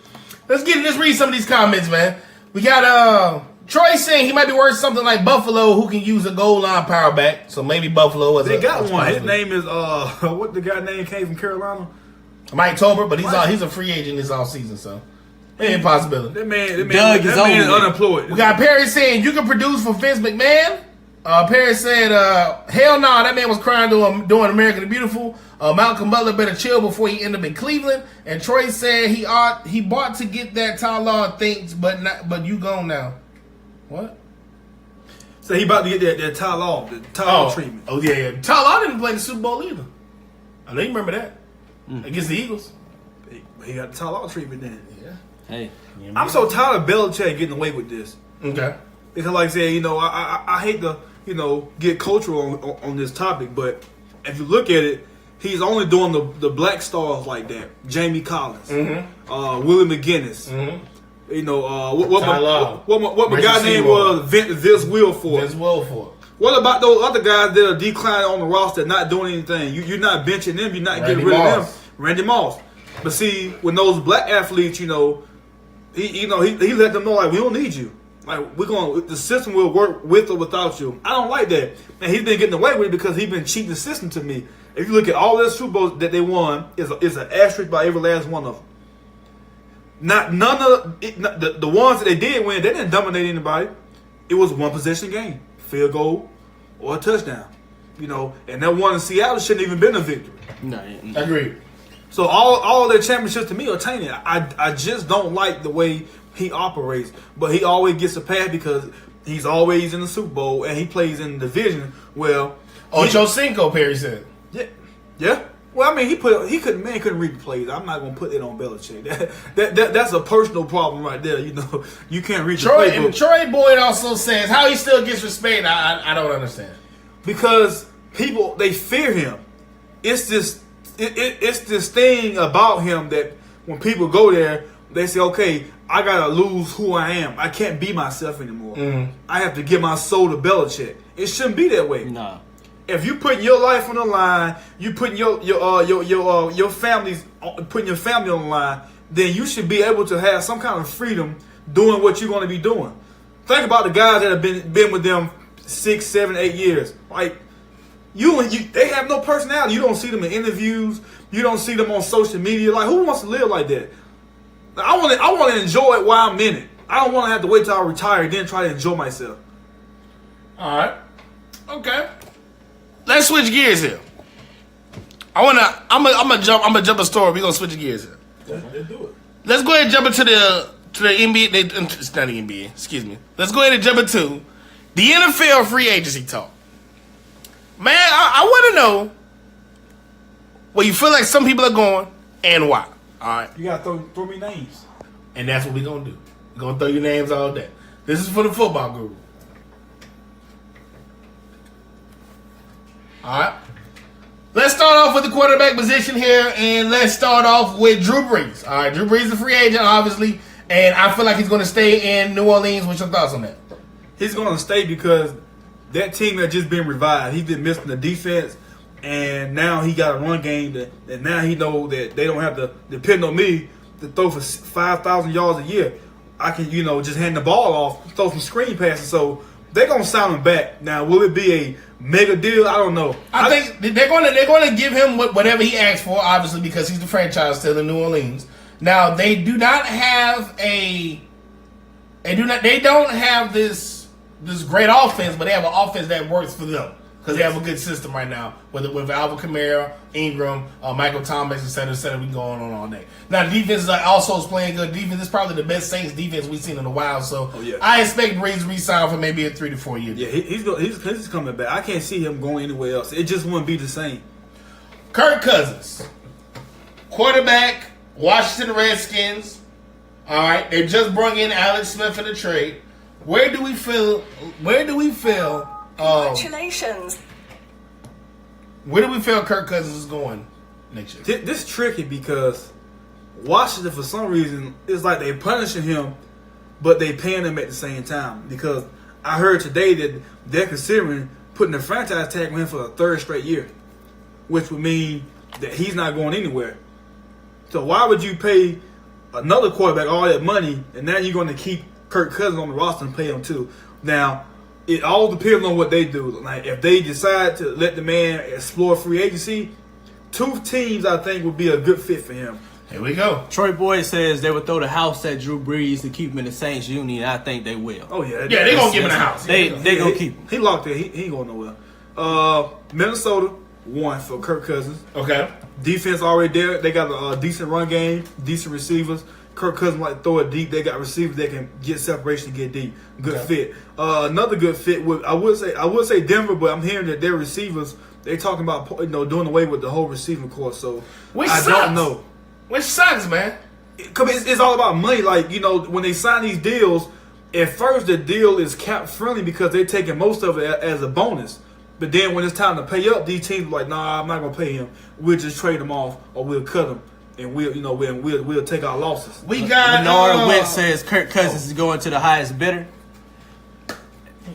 Let's read some of these comments, man. We got Troy saying he might be worth something like Buffalo, who can use a goal line power back. So maybe Buffalo was. They got one. His possibility. name is what the guy name came from Carolina. Mike Tober, but he's a free agent this offseason, so maybe a possibility. That man Doug is is over. unemployed. We got Perry saying you can produce for Vince McMahon. Perry said, hell no, that man was crying to him doing America the Beautiful. Malcolm Butler better chill before he end up in Cleveland. And Troy said he bought to get that Ty Law things, but you gone now. What? So he about to get that Ty Law treatment. Oh yeah. Ty Law didn't play the Super Bowl either. I know you remember that. Against the Eagles. He got the Ty Law treatment then. Yeah. Hey, I'm so tired of Belichick getting away with this. Okay. Because like I said, I hate to, get cultural on this topic, but if you look at it, he's only doing the black stars like that. Jamie Collins, Willie McGinnis, Ty Law. what my guy Rachel name Seymour. was Vince Wilfork. Vince Wilfork. What about those other guys that are declining on the roster, not doing anything? You're not benching them. You're not Randy getting rid of Moss. them. Randy Moss. But see, when those black athletes, he let them know like we don't need you. Like the system will work with or without you. I don't like that, and he's been getting away with it because he's been cheating the system to me. If you look at all the Super Bowls that they won, is an asterisk by every last one of them. None of the ones that they did win, they didn't dominate anybody. It was one possession game, field goal or a touchdown. And that one in Seattle shouldn't even been a victory. No, Agreed. So all their championships to me are tainted. I just don't like the way he operates. But he always gets a pass because he's always in the Super Bowl and he plays in the division. Well, Ocho Cinco, Perry said. Yeah. Well, I mean, he couldn't read the plays. I'm not gonna put it on Belichick. That's a personal problem right there. You can't read the playbook. Troy Boyd also says how he still gets respect. I don't understand. Because people, they fear him. It's this thing about him that when people go there, they say, okay, I gotta lose who I am. I can't be myself anymore. Mm-hmm. I have to give my soul to Belichick. It shouldn't be that way. no. If you putting your life on the line, you putting your family's putting your family on the line, then you should be able to have some kind of freedom doing what you're going to be doing. Think about the guys that have been with them 6, 7, 8 years. Like they have no personality. You don't see them in interviews. You don't see them on social media. Like who wants to live like that? Like, I want to enjoy it while I'm in it. I don't want to have to wait till I retire and then try to enjoy myself. All right. Okay. Let's switch gears here. I'm gonna jump a story. We're gonna switch gears here. Let's do it. Let's go ahead and jump into the NBA. It's not the NBA. Excuse me. Let's go ahead and jump into the NFL free agency talk. Man, I want to know where you feel like some people are going and why. All right. You gotta throw me names. And that's what we're gonna do. We're gonna throw your names all day. This is for the football guru. All right. Let's start off with the quarterback position here, and let's start off with Drew Brees. All right, Drew Brees is a free agent, obviously, and I feel like he's going to stay in New Orleans. What's your thoughts on that? He's going to stay because that team had just been revived. He's been missing the defense, and now he got a run game that now he know that they don't have to depend on me to throw for 5,000 yards a year. I can, just hand the ball off, throw some screen passes. So they're going to sign him back. Now, will it be a mega deal? I don't know. I think they're going to give him whatever he asks for, obviously, because he's the franchise still in New Orleans. Now, they do not have they don't have this great offense, but they have an offense that works for them. Because they have a good system right now, with Alvin Kamara, Ingram, Michael Thomas, et cetera, we can go on all day. Now, the defense is also playing good. Defense is probably the best Saints defense we've seen in a while. So, I expect Brees to re-sign for maybe a 3 to 4 year. Yeah, he's coming back. I can't see him going anywhere else. It just wouldn't be the same. Kirk Cousins, quarterback, Washington Redskins. All right, they just brought in Alex Smith in the trade. Where do we feel? Congratulations. Where do we feel Kirk Cousins is going next year? This is tricky because Washington, for some reason, it's like they punishing him, but they paying him at the same time. Because I heard today that they're considering putting a franchise tag on him for a third straight year, which would mean that he's not going anywhere. So why would you pay another quarterback all that money, and now you're going to keep Kirk Cousins on the roster and pay him too? Now, it all depends on what they do. Like if they decide to let the man explore free agency, 2 teams I think would be a good fit for him. Here we go. Troy Boyd says they would throw the house at Drew Brees to keep him in the Saints Union. I think they will. Oh yeah, Yeah, they're gonna give him the house. They gonna keep him. He locked there. He ain't going nowhere. Minnesota 1 for Kirk Cousins. Okay. Defense already there. They got a decent run game, decent receivers. Kirk Cousins like throw it deep. They got receivers that can get separation, get deep. Good fit. Another good fit would I would say Denver, but I'm hearing that their receivers they talking about doing away with the whole receiving corps. So I don't know. Which sucks, man. It's all about money. Like when they sign these deals, at first the deal is cap friendly because they're taking most of it as a bonus. But then when it's time to pay up, these teams are like, nah, I'm not gonna pay him. We'll just trade him off or we'll cut him. And we'll take our losses. We got Bernard Wentz says Kirk Cousins is going to the highest bidder.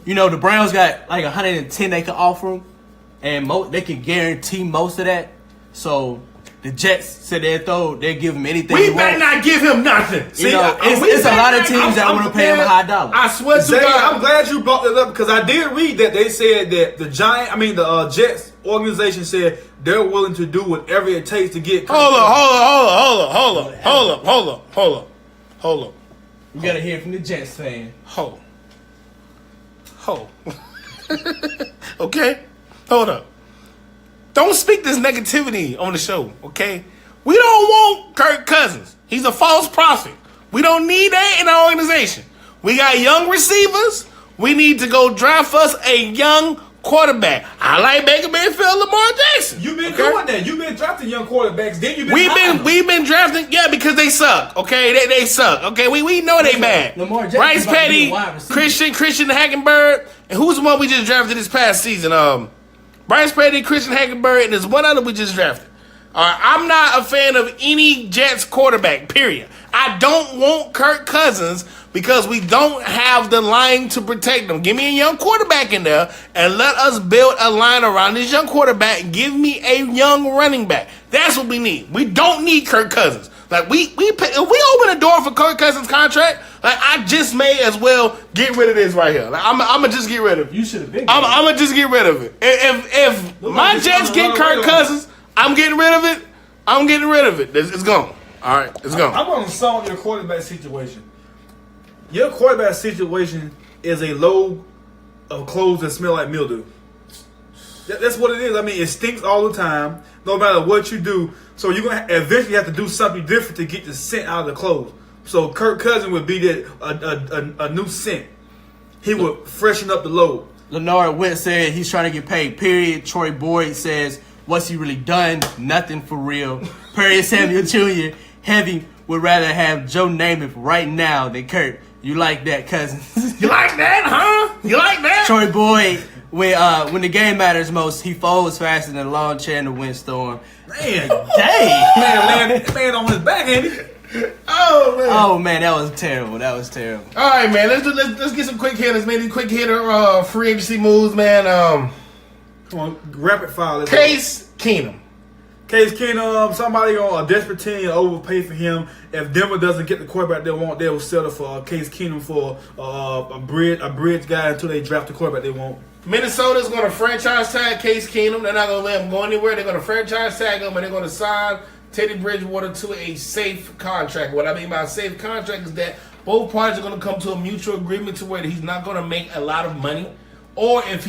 You know, the Browns got like 110 they can offer him, and they can guarantee most of that. So the Jets said they'll give him anything. We he better wants. not give him nothing. See, You know, it's a lot of teams that want to pay him a high dollar. I swear to Zay, God, I'm glad you brought that up because I did read that they said that the Jets organization said they're willing to do whatever it takes to get. Hold up. You gotta hear from the Jets fan. Hold. Okay? Hold up. Don't speak this negativity on the show, okay? We don't want Kirk Cousins. He's a false prophet. We don't need that in our organization. We got young receivers. We need to go draft us a young quarterback. I like Baker Mayfield, Lamar Jackson. You've been doing that. You've been drafting young quarterbacks. Then you've been We've been drafting, because they suck. Okay, they suck. Okay, we know they bad. Lamar Jackson Bryce about to be Petty, a wide receiver. Christian Hackenberg, and who's the one we just drafted this past season? Bryce Petty, Christian Hackenberg, and there's one other we just drafted. I'm not a fan of any Jets quarterback. Period. I don't want Kirk Cousins because we don't have the line to protect them. Give me a young quarterback in there and let us build a line around this young quarterback. Give me a young running back. That's what we need. We don't need Kirk Cousins. Like if we open the door for Kirk Cousins' contract, like I just may as well get rid of this right here. Like I'm gonna just get rid of it. You should have been. I'm gonna just get rid of it. If my Jets get Kirk Cousins, I'm getting rid of it. I'm getting rid of it. It's gone. All right, it's gone. I'm going to solve your quarterback situation. Your quarterback situation is a load of clothes that smell like mildew. That's what it is. I mean, it stinks all the time, no matter what you do. So you're going to eventually have to do something different to get the scent out of the clothes. So Kirk Cousins would be a new scent. He would freshen up the load. Leonard Wentz said he's trying to get paid, period. Troy Boyd says, what's he really done? Nothing for real. Perry Samuel Jr., Heavy would rather have Joe Namath right now than Kirk. You like that, Cousins? You like that, huh? You like that? Troy Boyd, when the game matters most, he folds faster than a lawn chair in the windstorm. Man, Dang. man on his back, ain't he? Oh man. Oh, man, that was terrible. That was terrible. All right, man. Let's get some quick hitters, man. These quick hitter free agency moves, man. Come on, rapid fire. Let's Case Keenum. Case Keenum, somebody on a desperate team overpay for him. If Denver doesn't get the quarterback they want, they will settle for Case Keenum for a bridge guy until they draft the quarterback they want. Minnesota's going to franchise tag Case Keenum. They're not going to let him go anywhere. They're going to franchise tag him, and they're going to sign Teddy Bridgewater to a safe contract. What I mean by a safe contract is that both parties are going to come to a mutual agreement to where he's not going to make a lot of money. Or if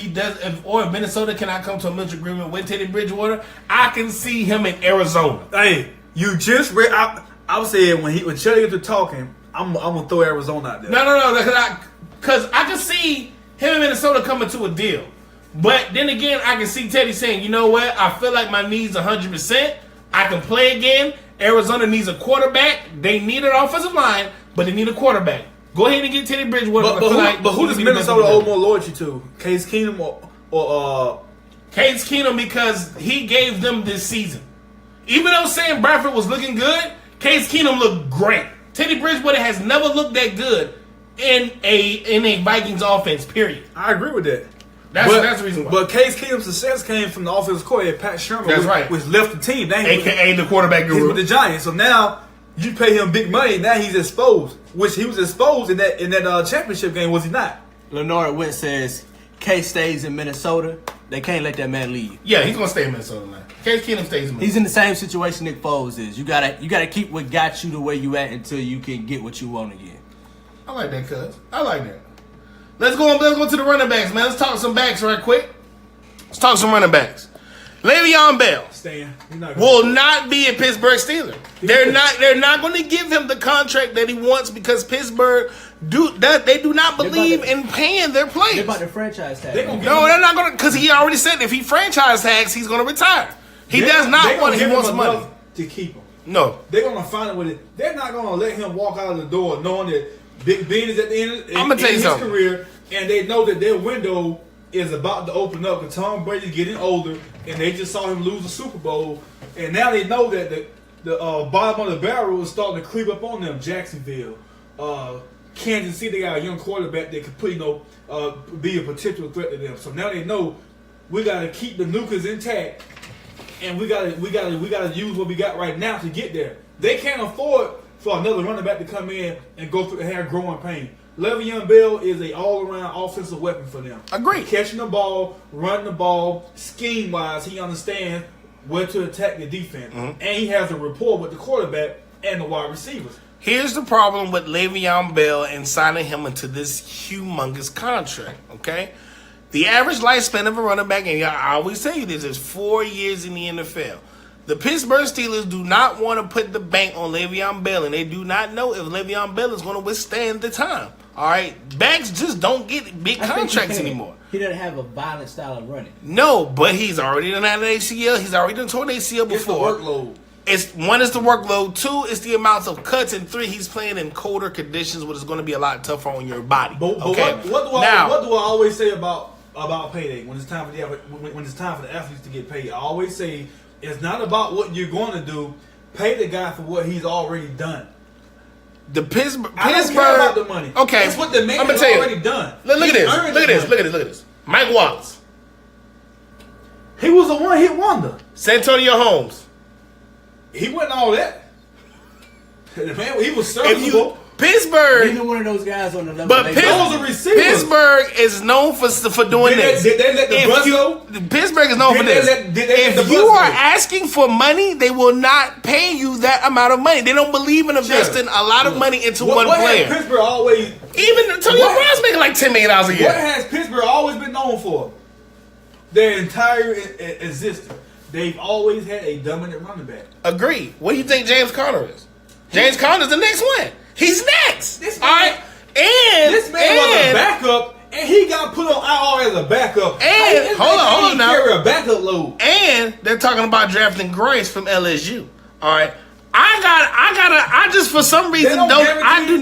Minnesota cannot come to a mutual agreement with Teddy Bridgewater, I can see him in Arizona. Hey, you just read. I was saying when Shelly gets to talking, I'm gonna throw Arizona out there. No, because I can see him and Minnesota coming to a deal. But then again, I can see Teddy saying, you know what? I feel like my needs 100%. I can play again. Arizona needs a quarterback. They need an offensive line, but they need a quarterback. Go ahead and get Teddy Bridgewater. But who does Minnesota owe more loyalty to? Case Keenum or Case Keenum, because he gave them this season. Even though Sam Bradford was looking good, Case Keenum looked great. Teddy Bridgewater has never looked that good in a Vikings offense, period. I agree with that. That's the reason why. But Case Keenum's success came from the offensive coordinator, Pat Sherman, That's right. which left the team. AKA the quarterback He's guru. with the Giants. So now you pay him big money. Now he's exposed, which he was exposed in that championship game, was he not? Leonard Wentz says Case stays in Minnesota. They can't let that man leave. Yeah, he's gonna stay in Minnesota, man. Case Keenum stays in Minnesota. He's in the same situation Nick Foles is. You gotta keep what got you to where you at until you can get what you want again. I like that, cuz. I like that. Let's go to the running backs, man. Let's talk some backs right quick. Let's talk some running backs. Le'Veon Bell will not be a Pittsburgh Steeler. They're not going to give him the contract that he wants because Pittsburgh do not believe in paying their players. They're about to franchise tag. No, they're not going to, because he already said if he franchise tags, he's going to retire. He does not want it. He wants money to keep him. No, they're going to find it with it. They're not going to let him walk out of the door knowing that Big Ben is at the end of his career, and they know that their window is about to open up because Tom Brady's getting older, and they just saw him lose the Super Bowl, and now they know that the bottom of the barrel is starting to creep up on them. Jacksonville, Kansas City got a young quarterback that could put, be a potential threat to them. So now they know we got to keep the nucleus intact, and we got to use what we got right now to get there. They can't afford for another running back to come in and go through have growing pain. Le'Veon Bell is a all-around offensive weapon for them. Agreed. Catching the ball, running the ball, scheme-wise, he understands where to attack the defense, and he has a rapport with the quarterback and the wide receivers. Here's the problem with Le'Veon Bell and signing him into this humongous contract, okay? The average lifespan of a running back, and I always tell you this, is 4 years in the NFL. The Pittsburgh Steelers do not want to put the bank on Le'Veon Bell, and they do not know if Le'Veon Bell is going to withstand the time. All right? Backs just don't get big contracts anymore. He doesn't have a violent style of running. No, but he's already done had an ACL. He's already done torn ACL before. It's the workload. One is the workload. Two is the amounts of cuts. And three, he's playing in colder conditions, which is going to be a lot tougher on your body. But okay? what do I always say about payday when it's time for the athletes to get paid? I always say it's not about what you're going to do. Pay the guy for what he's already done. The Pittsburgh. I don't care about the money. Okay, it's what the man has already done. Look at this. Mike Wallace. He was a one-hit wonder. Santonio Holmes. He wasn't all that. Man, he was serviceable. Pittsburgh. Neither one of those guys on the level. But Pittsburgh is known for doing this. Did they let the bus go? Pittsburgh is known for this. If you are asking for money, they will not pay you that amount of money. They don't believe in investing a lot of money into one player. Has Pittsburgh always? Even Antonio Brown's making like $10 million a year. What has Pittsburgh always been known for? Their entire existence, they've always had a dominant running back. Agreed. What do you think James Conner is? James Conner's the next one. He's next. This all right. And this man was a backup, and he got put on IR as a backup. And hold on now. Carry a backup load. And they're talking about drafting Grace from LSU. All right. I just for some reason I do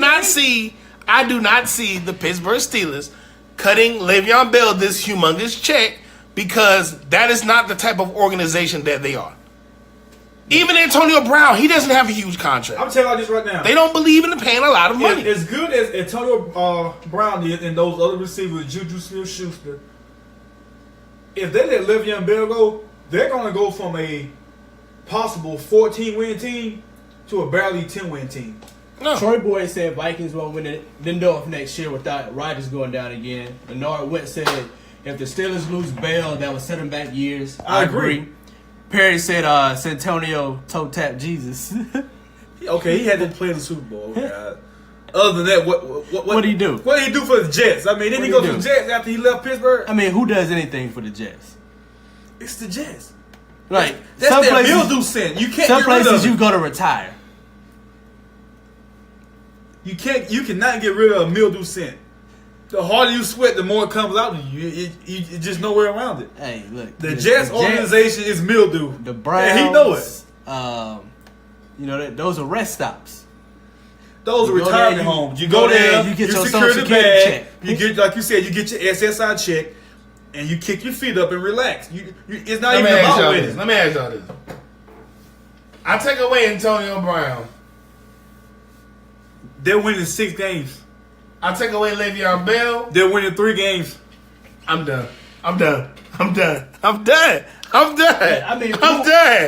not see the Pittsburgh Steelers cutting Le'Veon Bell this humongous check because that is not the type of organization that they are. Even Antonio Brown, he doesn't have a huge contract. I'm telling you this right now. They don't believe in paying a lot of money. As good as Antonio Brown did and those other receivers, Juju Smith-Schuster, if they let Le'Veon Bell go, they're going to go from a possible 14-win team to a barely 10-win team. No. Troy Boyd said Vikings won't win it Lindorf next year without Rodgers going down again. Bernard Wentz said if the Steelers lose Bell, that will set them back years. I agree. Perry said Santonio toe tap Jesus. Okay, he had to play in the Super Bowl. God. Other than that, what did he do? What did he do for the Jets? I mean, didn't he go to the Jets after he left Pittsburgh? I mean, who does anything for the Jets? It's the Jets. Like that's their mildew scent. You can't. Some get rid places of you go to retire. You can't. You cannot get rid of a mildew scent. The harder you sweat, the more it comes out of you. You just nowhere around it. Hey, look. The Jets organization is mildew. The Browns. And he know it. Those are rest stops. Those are retirement homes. You go there, you get your secure the Social bag. check. You get, like you said, you get your SSI check, and you kick your feet up and relax. It's not even about winning. Let me ask y'all this. I take away Antonio Brown. They're winning 6 games. I take away Le'Veon Bell. They're winning 3 games. I'm done. I mean, I'm done.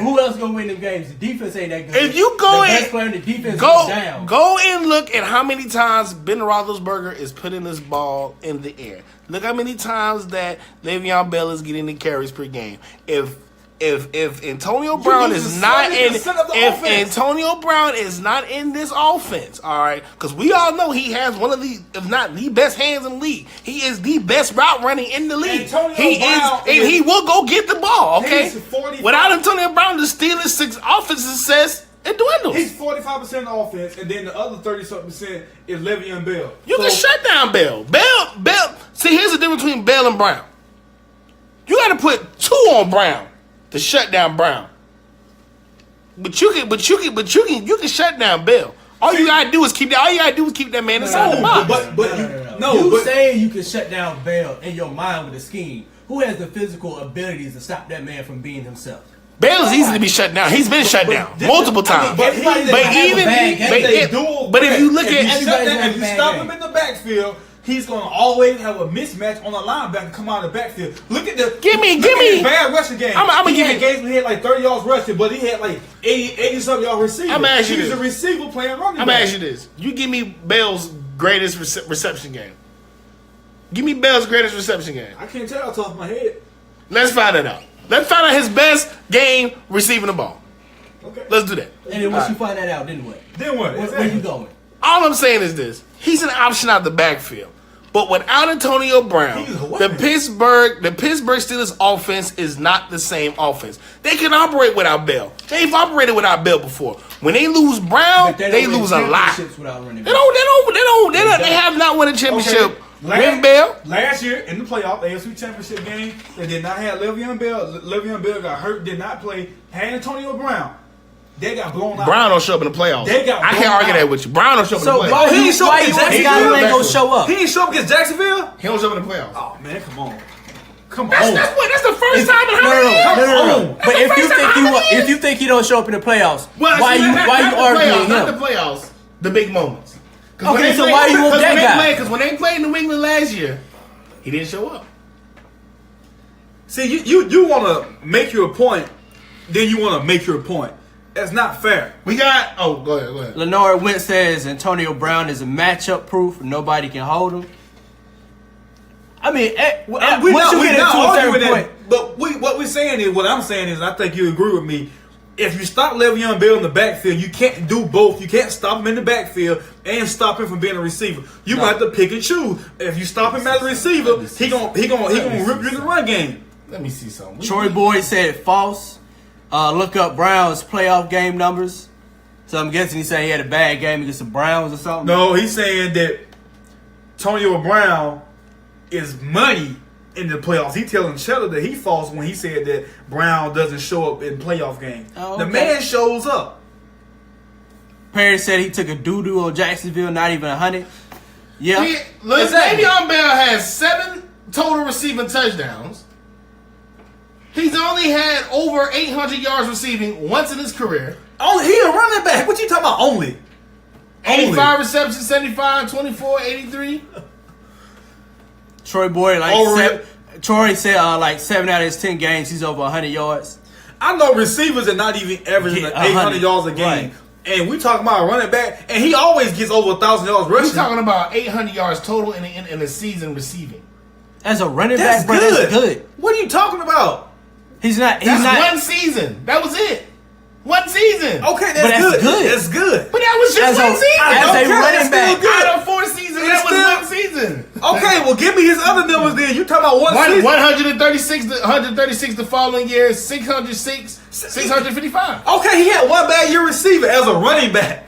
Who else gonna win them games? The defense ain't that good. If you go the best player in the defense goes down. Go and look at how many times Ben Roethlisberger is putting this ball in the air. Look how many times that Le'Veon Bell is getting the carries per game. If Antonio Brown is not in, if Antonio Brown is not in this offense, all right, because we all know he has one of the, if not the best hands in the league. He is the best route running in the league. He will go get the ball. Okay, without Antonio Brown, the Steelers' offense success it dwindles. He's 45% offense, and then the other 30-something% is Le'Veon Bell. You can shut down Bell. Bell. See, here's the difference between Bell and Brown. You got to put 2 on Brown to shut down Brown. But you can shut down Bell. All you gotta do is keep that man inside the box. You saying you can shut down Bell in your mind with a scheme. Who has the physical abilities to stop that man from being himself? Bale is easy to be shut down. He's been shut down multiple times. But if you look at if you stop him in the backfield, he's gonna always have a mismatch on the linebacker come out of the backfield. Look at the Give me his bad rushing game. I'm he give had you. games where he had like 30 yards rushing, but he had like 80 something yards receiving. I'ma ask you He's this. a receiver playing running back. I'm gonna ask you this: you give me Bale's greatest reception game. Give me Bale's greatest reception game. I can't tell off the top of my head. Let's find it out. Let's find out his best game receiving the ball. Okay. Let's do that. And then once you find that out, then what? Then what? Where you going? All I'm saying is this: he's an option out the backfield. But without Antonio Brown, He's a the weapon. Pittsburgh Steelers offense is not the same offense. They can operate without Bell. They've operated without Bell before. When they lose Brown, But they don't win lose a lot. championships without running They back. they have not won a championship Okay. with Bell. Last year in the playoff, AFC Championship game, they did not have Le'Veon Bell. Le'Veon Bell got hurt, did not play. Had Antonio Brown. They got blown out. Brown don't show up in the playoffs. They got I can't blown argue out. that with you. Brown don't show up So in the why playoffs. he you ain't show up why you against this Jacksonville. guy ain't gonna show up? He didn't show up against Jacksonville. He don't show up in the playoffs. Oh man, come on, come That's on. that's the first time in how many years? No. That's But the if you first time think in how many years? if you think he don't show up in the playoffs, Well, why see, you not the arguing playoffs, not the him? playoffs, the big moments. Okay, so why you want that guy? Because when they played New England last year, he didn't show up. See, you want to make your point, then you want to make your point. That's not fair. We got. Oh, go ahead. Lenore Wentz says Antonio Brown is a matchup proof. Nobody can hold him. I mean, once you get into a certain point, but what we're saying is, what I'm saying is, I think you agree with me. If you stop Le'Veon Bell in the backfield, you can't do both. You can't stop him in the backfield and stop him from being a receiver. You gonna have to pick and choose. If you stop him as a receiver, he gonna rip you in the run game. Let me see something. Troy Boyd said false. Look up Brown's playoff game numbers. So I'm guessing he's saying he had a bad game against the Browns or something. No, he's saying that Antonio Brown is money in the playoffs. He telling Cheddar that he false when he said that Brown doesn't show up in playoff games. Oh, The okay. man shows up. Perry said he took a doo-doo on Jacksonville, not even 100. Yeah. Exactly. Le'Veon Bell has 7 total receiving touchdowns. He's only had over 800 yards receiving once in his career. Only he a running back. What you talking about? Only 85 receptions, 75, 24, 83. Troy Boyd, Troy said like 7 out of his 10 games, he's over 100 yards. I know receivers are not even averaging Get 800 100, yards a game. right. And we talking about a running back, and he always gets over 1,000 yards We're rushing. talking about 800 yards total in a season receiving. As a running That's back, bro, good. that's good. What are you talking about? He's not. That's one season. That was it. One season. Okay, But that's good. That's good. But that was just As a- one season. as don't a care. running That's back. still good. Out of 4 seasons, that was still- one season. Okay, well, give me his other numbers then. You talking about one season? 136 the following year, 606, 655. Okay, he had one bad year receiver as a running back.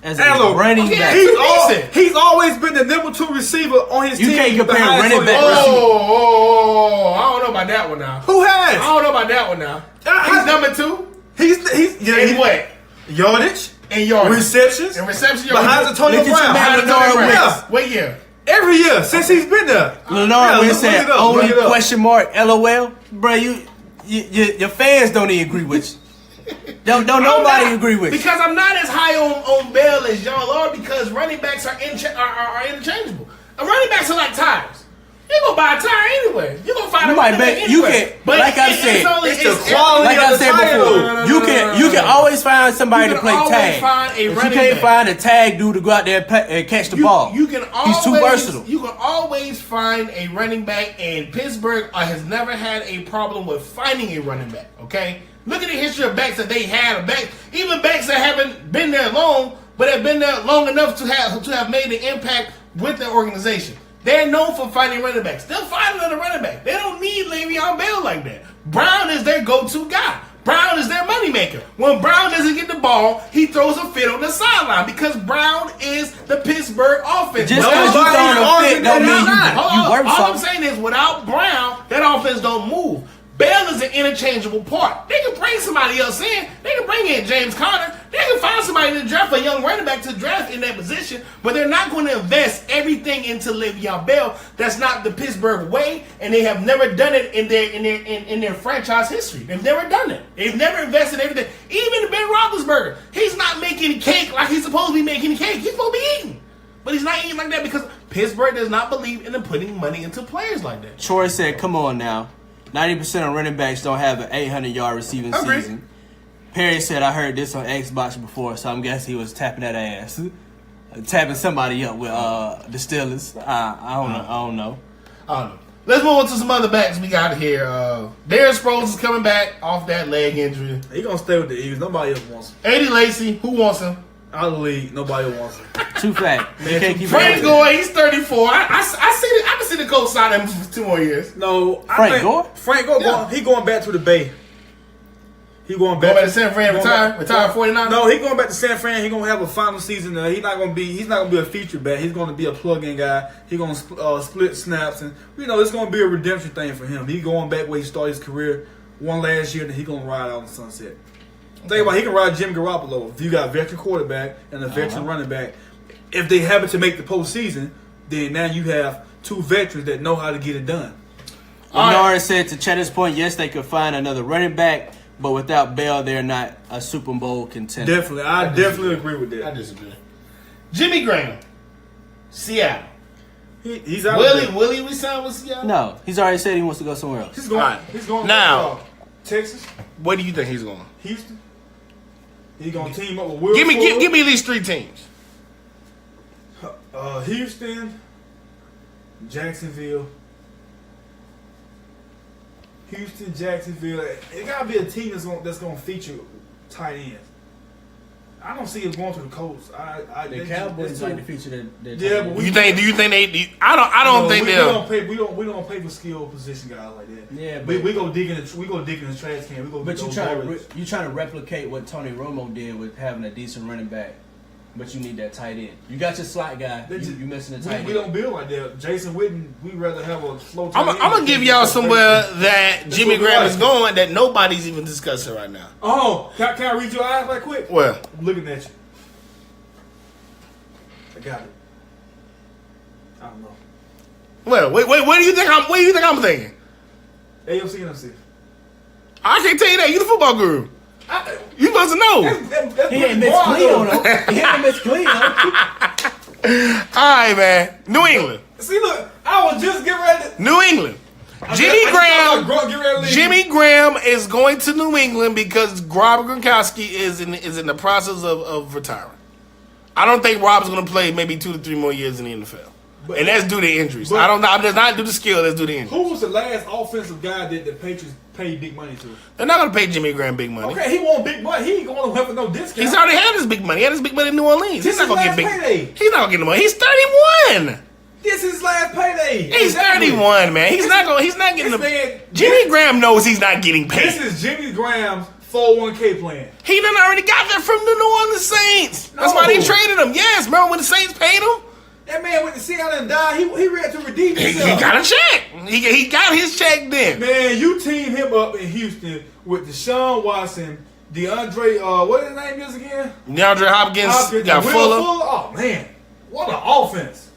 As As a a- running okay, back. decent. He's always been the number 2 receiver on his You team. can't compare behind running Antonio back Brown. Oh, I don't know about that one now. Who I has? don't know about that one now. He's number 2 in what? Yardage, In yards. receptions, In reception behind yards. Antonio Look at Brown. your man, Behind Antonio Lenore Brown. Wentz. What year? Every year since he's been there. Lenore Wentz look said it up, only look it up. question mark LOL. Bro, your fans don't even agree with you. Don't nobody I'm not, agree with you. because I'm not as high on Bell as y'all are, because running backs are interchangeable. Running backs are like tires. You gonna buy a tire anyway. You gonna find You a might running back bet- you anyway. can- like I said, it's the quality Like I of the said tire. before, you can always find somebody You to can play always tag. find a But you running can't back. find a tag dude to go out there and catch the ball. You can always, He's too versatile. You can always find a running back, and Pittsburgh has never had a problem with finding a running back. Okay, look at the history of backs that they had. Even backs that haven't been there long, but have been there long enough to have made an impact with the organization. They're known for finding running backs. They'll find another running back. They don't need Le'Veon Bell like that. Brown is their go-to guy. Brown is their moneymaker. When Brown doesn't get the ball, he throws a fit on the sideline because Brown is the Pittsburgh offense. Just Without because you Brown, throwing a fit don't mean you worth all I'm something. saying is without Brown, that offense don't move. Bell is an interchangeable part. They can bring somebody else in. They can bring in James Conner. They can find somebody to draft a young running back to draft in that position, but they're not going to invest everything into Le'Veon Bell. That's not the Pittsburgh way, and they have never done it in their franchise history. They've never done it. They've never invested everything. Even Ben Roethlisberger, he's not making cake like he's supposed to be making cake. He's supposed to be eating. But he's not eating like that because Pittsburgh does not believe in putting money into players like that. Troy said, come on now. 90% of running backs don't have an 800-yard receiving Agreed. season. Perry said, I heard this on Xbox before, so I'm guessing he was tapping that ass. Tapping somebody up with the Steelers. I don't know. Let's move on to some other backs we got here. Darren Sproles is coming back off that leg injury. He gonna stay with the Eagles. Nobody else wants him. Eddie Lacy, who wants him? Out of the league, nobody wants him. Too fat. You can't keep Frank it. Gore, he's 34. I can see the coach sign him for 2 more years. No, Frank Gore? Frank Gore, Yeah. he going back to the Bay. He going Go back back to San Fran, retire 49. No, he going back to San Fran. He gonna have a final season. He's not gonna be a feature back. He's gonna be a plug-in guy. He gonna split snaps, and it's gonna be a redemption thing for him. He going back where he started his career one last year, and he gonna ride out in the sunset. Think about it, he can ride Jimmy Garoppolo. If you got a veteran quarterback and a veteran running back, if they happen to make the postseason, then now you have 2 veterans that know how to get it done. Lenore said, to Cheddar's point, yes, they could find another running back, but without Bell, they're not a Super Bowl contender. Definitely, I definitely agree with that. I disagree. Jimmy Graham, Seattle. He's out. Willie resign with Seattle? No, he's already said he wants to go somewhere else. He's going. Alright. He's going Now- Texas, Where do you think he's going? Houston. He's gonna team up with Will. Give me Fuller. at least 3 teams. Houston, Jacksonville. Houston, Jacksonville. It gotta be a team that's gonna feature tight ends. I don't see it going to the Colts. The Cowboys like to feature their Yeah, but Do you think they? I don't think we they'll. don't pay. We don't pay for skilled position guys like that. Yeah, we but- go dig in the trash can. We go. But get you those trying to replicate what Tony Romo did with having a decent running back, but you need that tight end. You got your slot guy. You missing the tight end. We don't build like that. Jason Witten, we'd rather have a slow. I'm gonna give y'all somewhere that Jimmy Graham is going that nobody's even discussing right now. Oh, can I read your eyes right quick? Well, I'm looking at you. I got it. I don't know. wait. What do you think I'm thinking? AFC and NFC. I can't tell you that. You the football guru. You supposed to know. He ain't Miss Cleo though. He ain't Miss Cleo. All right, man. New England. See, look, I was just getting ready to. New England. Jimmy Graham is going to New England because Rob Gronkowski is in the process of retiring. I don't think Rob's going to play maybe 2 to 3 more years in the NFL. And that's due to injuries. I don't know. That's not due to skill. That's due to injuries. Who was the last offensive guy that the Patriots paid big money to? They're not going to pay Jimmy Graham big money. Okay, he want big money. He ain't going to have no discount. He's already had his big money. He had his big money in New Orleans. This He's not going to get is big. last payday. He's not going to get the money. He's 31. This is his last payday. He's 31, man. He's not getting the. Man, Jimmy Graham knows he's not getting paid. This is Jimmy Graham's 401k plan. He done already got that from the New Orleans Saints. That's why they No. traded him. Yes, remember when the Saints paid him? That man went to Seattle and died. He ready to redeem He himself. got a check. He got his check then. Man, you team him up in Houston with Deshaun Watson, DeAndre, what his name is again? DeAndre Hopkins got Will Fuller. Oh man, what an offense!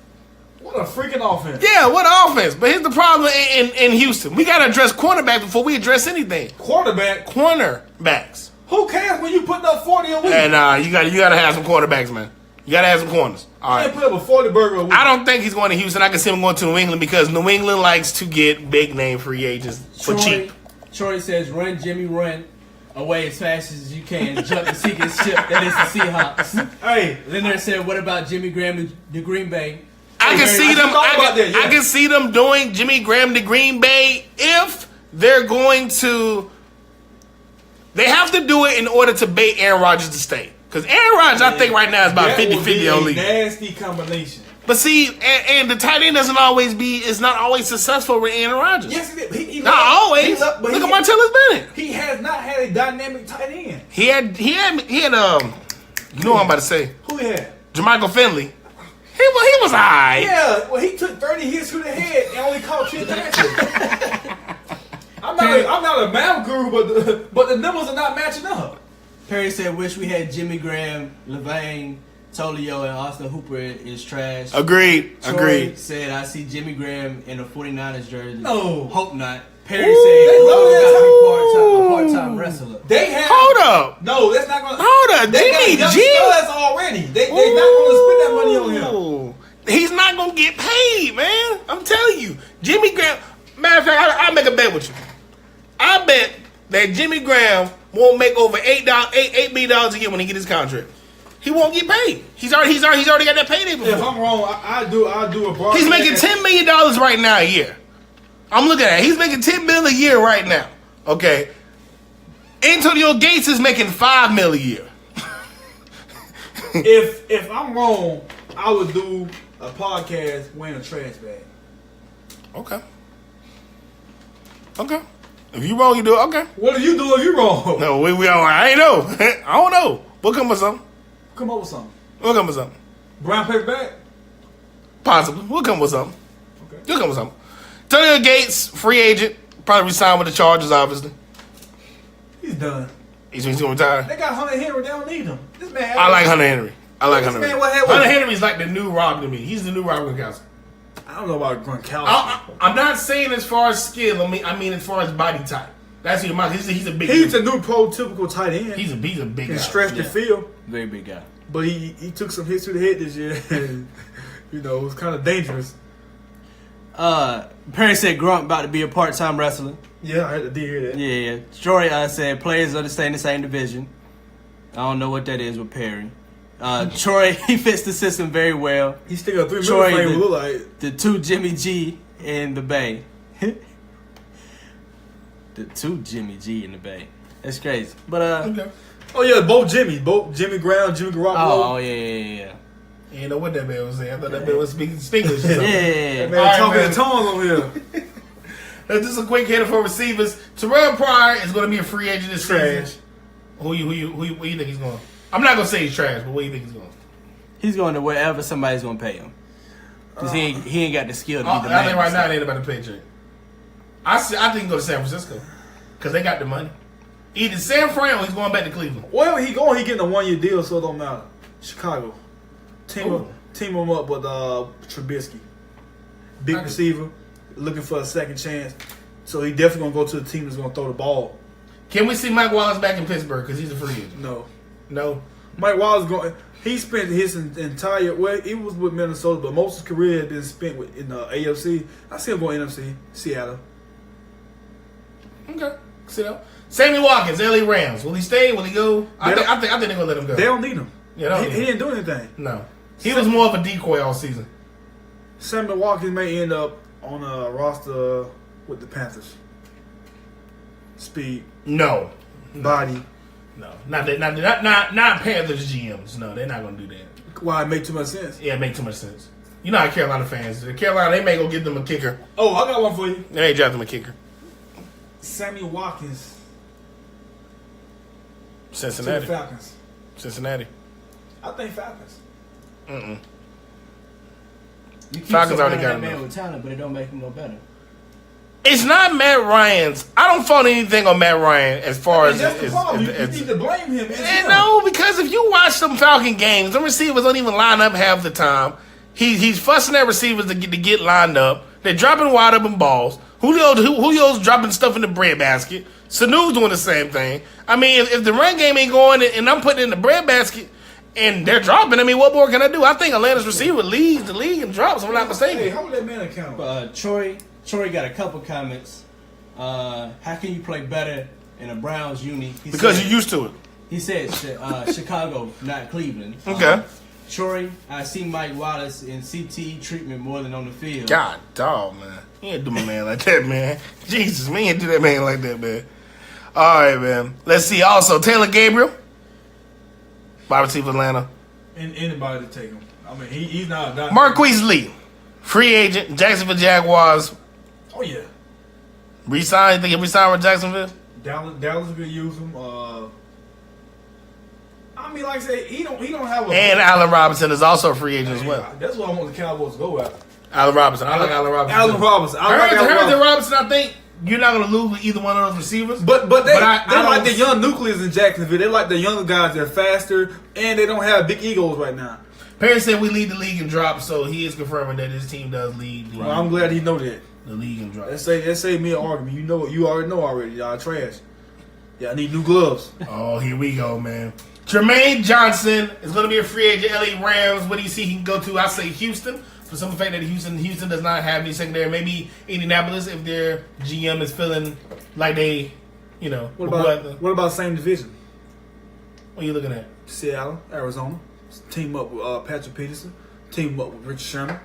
What a freaking offense! Yeah, what offense. But here's the problem in Houston. We got to address cornerback before we address anything. Quarterback. Cornerbacks. Who cares when you putting up 40 a week? And you got to have some quarterbacks, man. You got to have some corners. All You right. put up a 40 burger a week. I don't think he's going to Houston. I can see him going to New England because New England likes to get big name free agents for cheap. Troy says, run, Jimmy, run away as fast as you can. Jump the sinking ship. That is the Seahawks. Hey, Leonard said, what about Jimmy Graham to Green Bay? I can see them. thought about that, yeah. I can see them doing Jimmy Graham to Green Bay if they're going to. They have to do it in order to bait Aaron Rodgers to stay. Because Aaron Rodgers, I think right now is about that would 50-50 be on a league. nasty combination. But see, and the tight end doesn't always be. It's not always successul with Aaron Rodgers. Yes, he did. He Not always. but Look at Martellus Bennett. He has not had a dynamic tight end. He had. You know what I'm about to say. Who he had? Jermichael Finley. He was alright. Yeah, well, he took 30 hits to the head and only caught 10 passes. I'm not I'm not a math guru, but the numbers are not matching up. Perry said, "Wish we had Jimmy Graham, Levain, Tolio, and Austin Hooper is trash." Agreed. Troy said, "I see Jimmy Graham in a 49ers jersey." No. Hope not. Perry said, "Logan got to be a part-time wrestler." They have. Hold up. No, that's not going to. Hold up. They Jimmy got G. studs already. They're not going to spend that money on him. Ooh. He's not going to get paid, man. I'm telling you. Jimmy Graham. Matter of fact, I'll make a bet with you. I bet that Jimmy Graham won't make over $8 million a year when he get his contract. He won't get paid. He's already got that payday before. If I'm wrong, I do a broadcast. He's making $10 million right now a year. I'm looking at it. He's making $10 million a year right now. Okay. Antonio Gates is making $5 million a year. If I'm wrong, I would do a podcast wearing a trash bag. Okay. Okay. If you wrong, you do it. Okay. What do you do if you wrong? No, we all. I ain't know. I don't know. We'll come with something. Come up with something. We'll come with something. Brown paper bag? Possibly. We'll come with something. Okay. You'll come with something. Antonio Gates, free agent. Probably resign with the Chargers, obviously. He's done. He's going to retire. They got Hunter Henry. They don't need him. This man. I like Hunter Henry. This man, what happened? Hunter Henry's like the new Rob to me. He's the new Rob Gronkowski. I don't know about Gronkowski. I'm not saying as far as skill. I mean as far as body type. That's what you're he's a big. He's dude. a new prototypical tight end. He's a big Can guy. stretch the field, Very big guy. but he took some hits to the head this year. And, it was kind of dangerous. Perry said Gronk about to be a part-time wrestler. Yeah, I did hear that. Yeah. Troy said players understand the same division. I don't know what that is with Perry. Troy, he fits the system very well. He still got 3 Troy, million frame. Look like The two Jimmy G in the Bay. The two Jimmy G in the Bay. That's crazy. But Okay. oh yeah, both Jimmy Brown, Jimmy Garoppolo. oh yeah. You didn't know what that man was saying. I thought that man was speaking English. Yeah. That man All right, talking man. in tongues over here. Let's do some quick hitter for receivers. Terrell Pryor is going to be a free agent this Trash. season. Who you think he's going? I'm not going to say he's trash, but what do you think he's going? He's going to wherever somebody's going to pay him. Because he ain't got the skill to be the I man. think right now they ain't about to pay Jay. I think he can go to San Francisco because they got the money. Either San Fran or he's going back to Cleveland. Wherever he going, he getting a 1-year deal, so it don't matter. Chicago. Team him up with Trubisky. Big receiver, looking for a second chance. So he definitely gonna go to the team that's gonna throw the ball. Can we see Mike Wallace back in Pittsburgh because he's a free agent? No. Mike Wallace going. He spent his entire he was with Minnesota, but most of his career had been spent in the AFC. I see him going NFC, Seattle. Okay, sit down. Sammy Watkins, LA Rams. Will he stay? Will he go? I think they're gonna let him go. They don't need him. Yeah, he didn't do anything. No, he was more of a decoy all season. Sammy Watkins may end up on a roster with the Panthers. Speed, No, body. no, not Panthers GMs. No, they're not gonna do that. Why it make too much sense? Yeah, it make too much sense. You know how Carolina fans do. Carolina, they may go give them a kicker. Oh, I got one for you. They may draft them a kicker. Sammy Watkins to the Cincinnati. Falcons. Cincinnati. I think Falcons. Mm-mm. You keep Falcons already surrounding got that man enough. with talent, but it don't make him no better. It's not Matt Ryan's. I don't fault anything on Matt Ryan as far as. That's the problem. You need to blame him. It's him. No, because if you watch some Falcon games, the receivers don't even line up half the time. He's fussing at receivers to get lined up. They're dropping wide open balls. Julio's dropping stuff in the breadbasket. Sanu's doing the same thing. I mean, if the run game ain't going and I'm putting it in the breadbasket and they're dropping, I mean, what more can I do? I think Atlanta's receiver leads the league and drops, if I'm not Hey, mistaken. how would that man account? Troy got a couple comments. How can you play better in a Browns uni? Because you're used to it. He said Chicago, not Cleveland. Okay. Troy, I see Mike Wallace in CTE treatment more than on the field. God, dog, man. You ain't do my man like that, man. Jesus, man, you ain't do that man like that, man. All right, man. Let's see. Also, Taylor Gabriel, wide receiver Atlanta. And anybody to take him. I mean, he's not. Marquise Lee, free agent, Jacksonville Jaguars. Oh yeah. Resign? You think he'll resign with Jacksonville? Dallas could use him. I mean, like I said, he don't have a. And Allen Robinson is also a free agent as well. That's what I want the Cowboys to go at. Allen Robinson. I like Allen Robinson. Allen too. Robinson. I like Hurts Allen and Robinson. Robinson, I think you're not going to lose with either one of those receivers. But they I like don't- the young nucleus in Jacksonville. They like the younger guys. They're faster, and they don't have big egos right now. Perry said we lead the league in drops, so he is confirming that his team does lead Well, I'm glad he know that. the league in drops. Let's say me an argument. You already know already. Y'all trash. Y'all need new gloves. Oh, here we go, man. Tremaine Johnson is going to be a free agent. LA Rams. What do you see he can go to? I say Houston. For some fact that Houston does not have any secondary. Maybe Indianapolis if their GM is feeling like they, What about same division? What are you looking at? Seattle, Arizona. Team up with Patrick Peterson. Team up with Richard Sherman.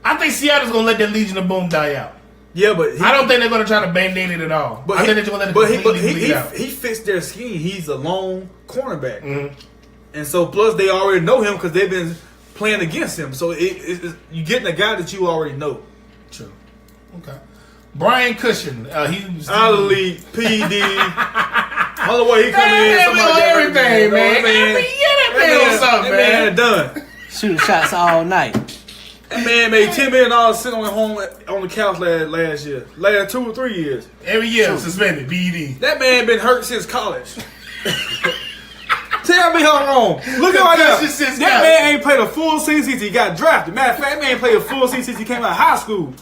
I think Seattle's going to let that Legion of Boom die out. Yeah, but I don't think they're going to try to band-aid it at all. I think they're going to let it completely bleed out. He fits their scheme. He's a lone cornerback. Mhm. And so, plus, they already know him because they've been playing against him. So, you're getting a guy that you already know. True. Okay. Brian Cushion. He's Out of the league, PD. Other way he come in, man, somebody on got everything, man. That That man on something, man. done. Shooting shots all night. That man made $10 million sitting on home on the couch last year. Last 2 or 3 years. Every year, suspended, BED. That man been hurt since college. Tell me how wrong. Look at right now. Concussion since That college. man ain't played a full season since he got drafted. Matter of fact, that man played a full season since he came out of high school.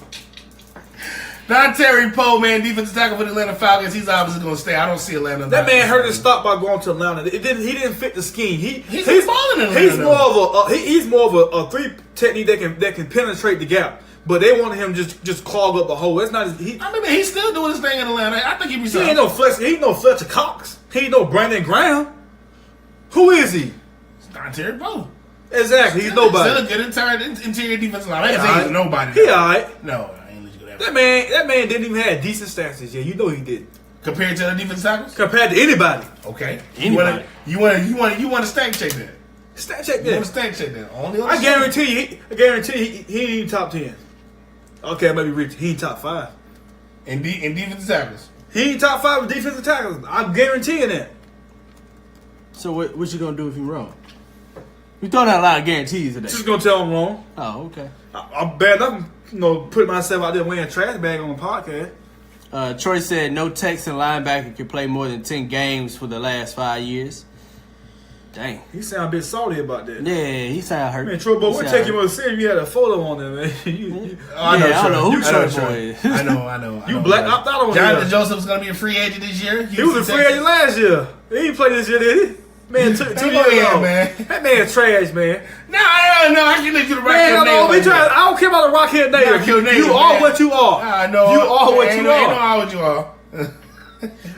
Don Terry Poe, man, defensive tackle for the Atlanta Falcons. He's obviously going to stay. I don't see Atlanta. That man hurt his stop by going to Atlanta. He didn't fit the scheme. He's balling in Atlanta, He's more of a three technique that can penetrate the gap. But they wanted him just clog up a hole. That's not his. I mean, he's still doing his thing in Atlanta. I think he'd be He ain't no Fletcher Cox. He ain't no Brandon Graham. Who is he? Don Terry Poe. Exactly. He's Still nobody. a good interior defensive line. I ain't He saying he's alright. nobody. He alright. No, I ain't let you go that That far. man didn't even have decent stats this year. You know he did. Compared to the defensive tackles? Compared to anybody. Okay. Anybody. You want to stack check that. Stat check You want that. to stack check that. Only on I the guarantee you, he ain't even top 10. Okay, maybe Rich. He ain't top 5. in defensive tackles. He ain't top 5 with defensive tackles. I'm guaranteeing that. So what you gonna do if you wrong? We throwing out a lot of guarantees today. Just gonna tell him wrong. Oh, okay. I'm bad enough, putting myself out there wearing a trash bag on the podcast. Troy said no Texan linebacker can play more than 10 games for the last 5 years. Dang. He sound a bit salty about that. Yeah, he sound hurt. Man, Troy Boy, He we're sound taking hurt. him serious. You had a photo on there, man. You I don't know who Troy Boy is. I know. You black opt out on Jonathan him. Joseph's going to be a free agent this year. He was a free agent last year. He didn't play this year, did he? Man, 2 Hey, years yeah, ago. man. That man trash, man. No, I can't let you to rock Man, your I name like that. don't care about the Rockhead Rock your name. name, You man. are what you are. I know. You are what you Ain't no are. what you are.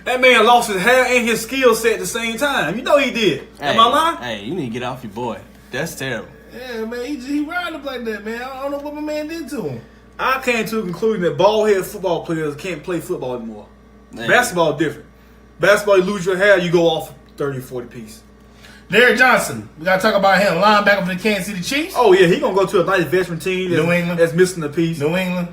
That man lost his hair and his skill set at the same time. You know he did. Am I lying? Hey, you need to get off your boy. That's terrible. Yeah, man, he riding up like that, man. I don't know what my man did to him. I came to a conclusion that bald-headed football players can't play football anymore. Hey. Basketball different. Basketball, you lose your hair, you go off 30, 40 piece. Derek Johnson, we gotta talk about him. Linebacker for the Kansas City Chiefs. Oh, yeah, he going to go to a nice veteran team New England. that's missing a piece. New England.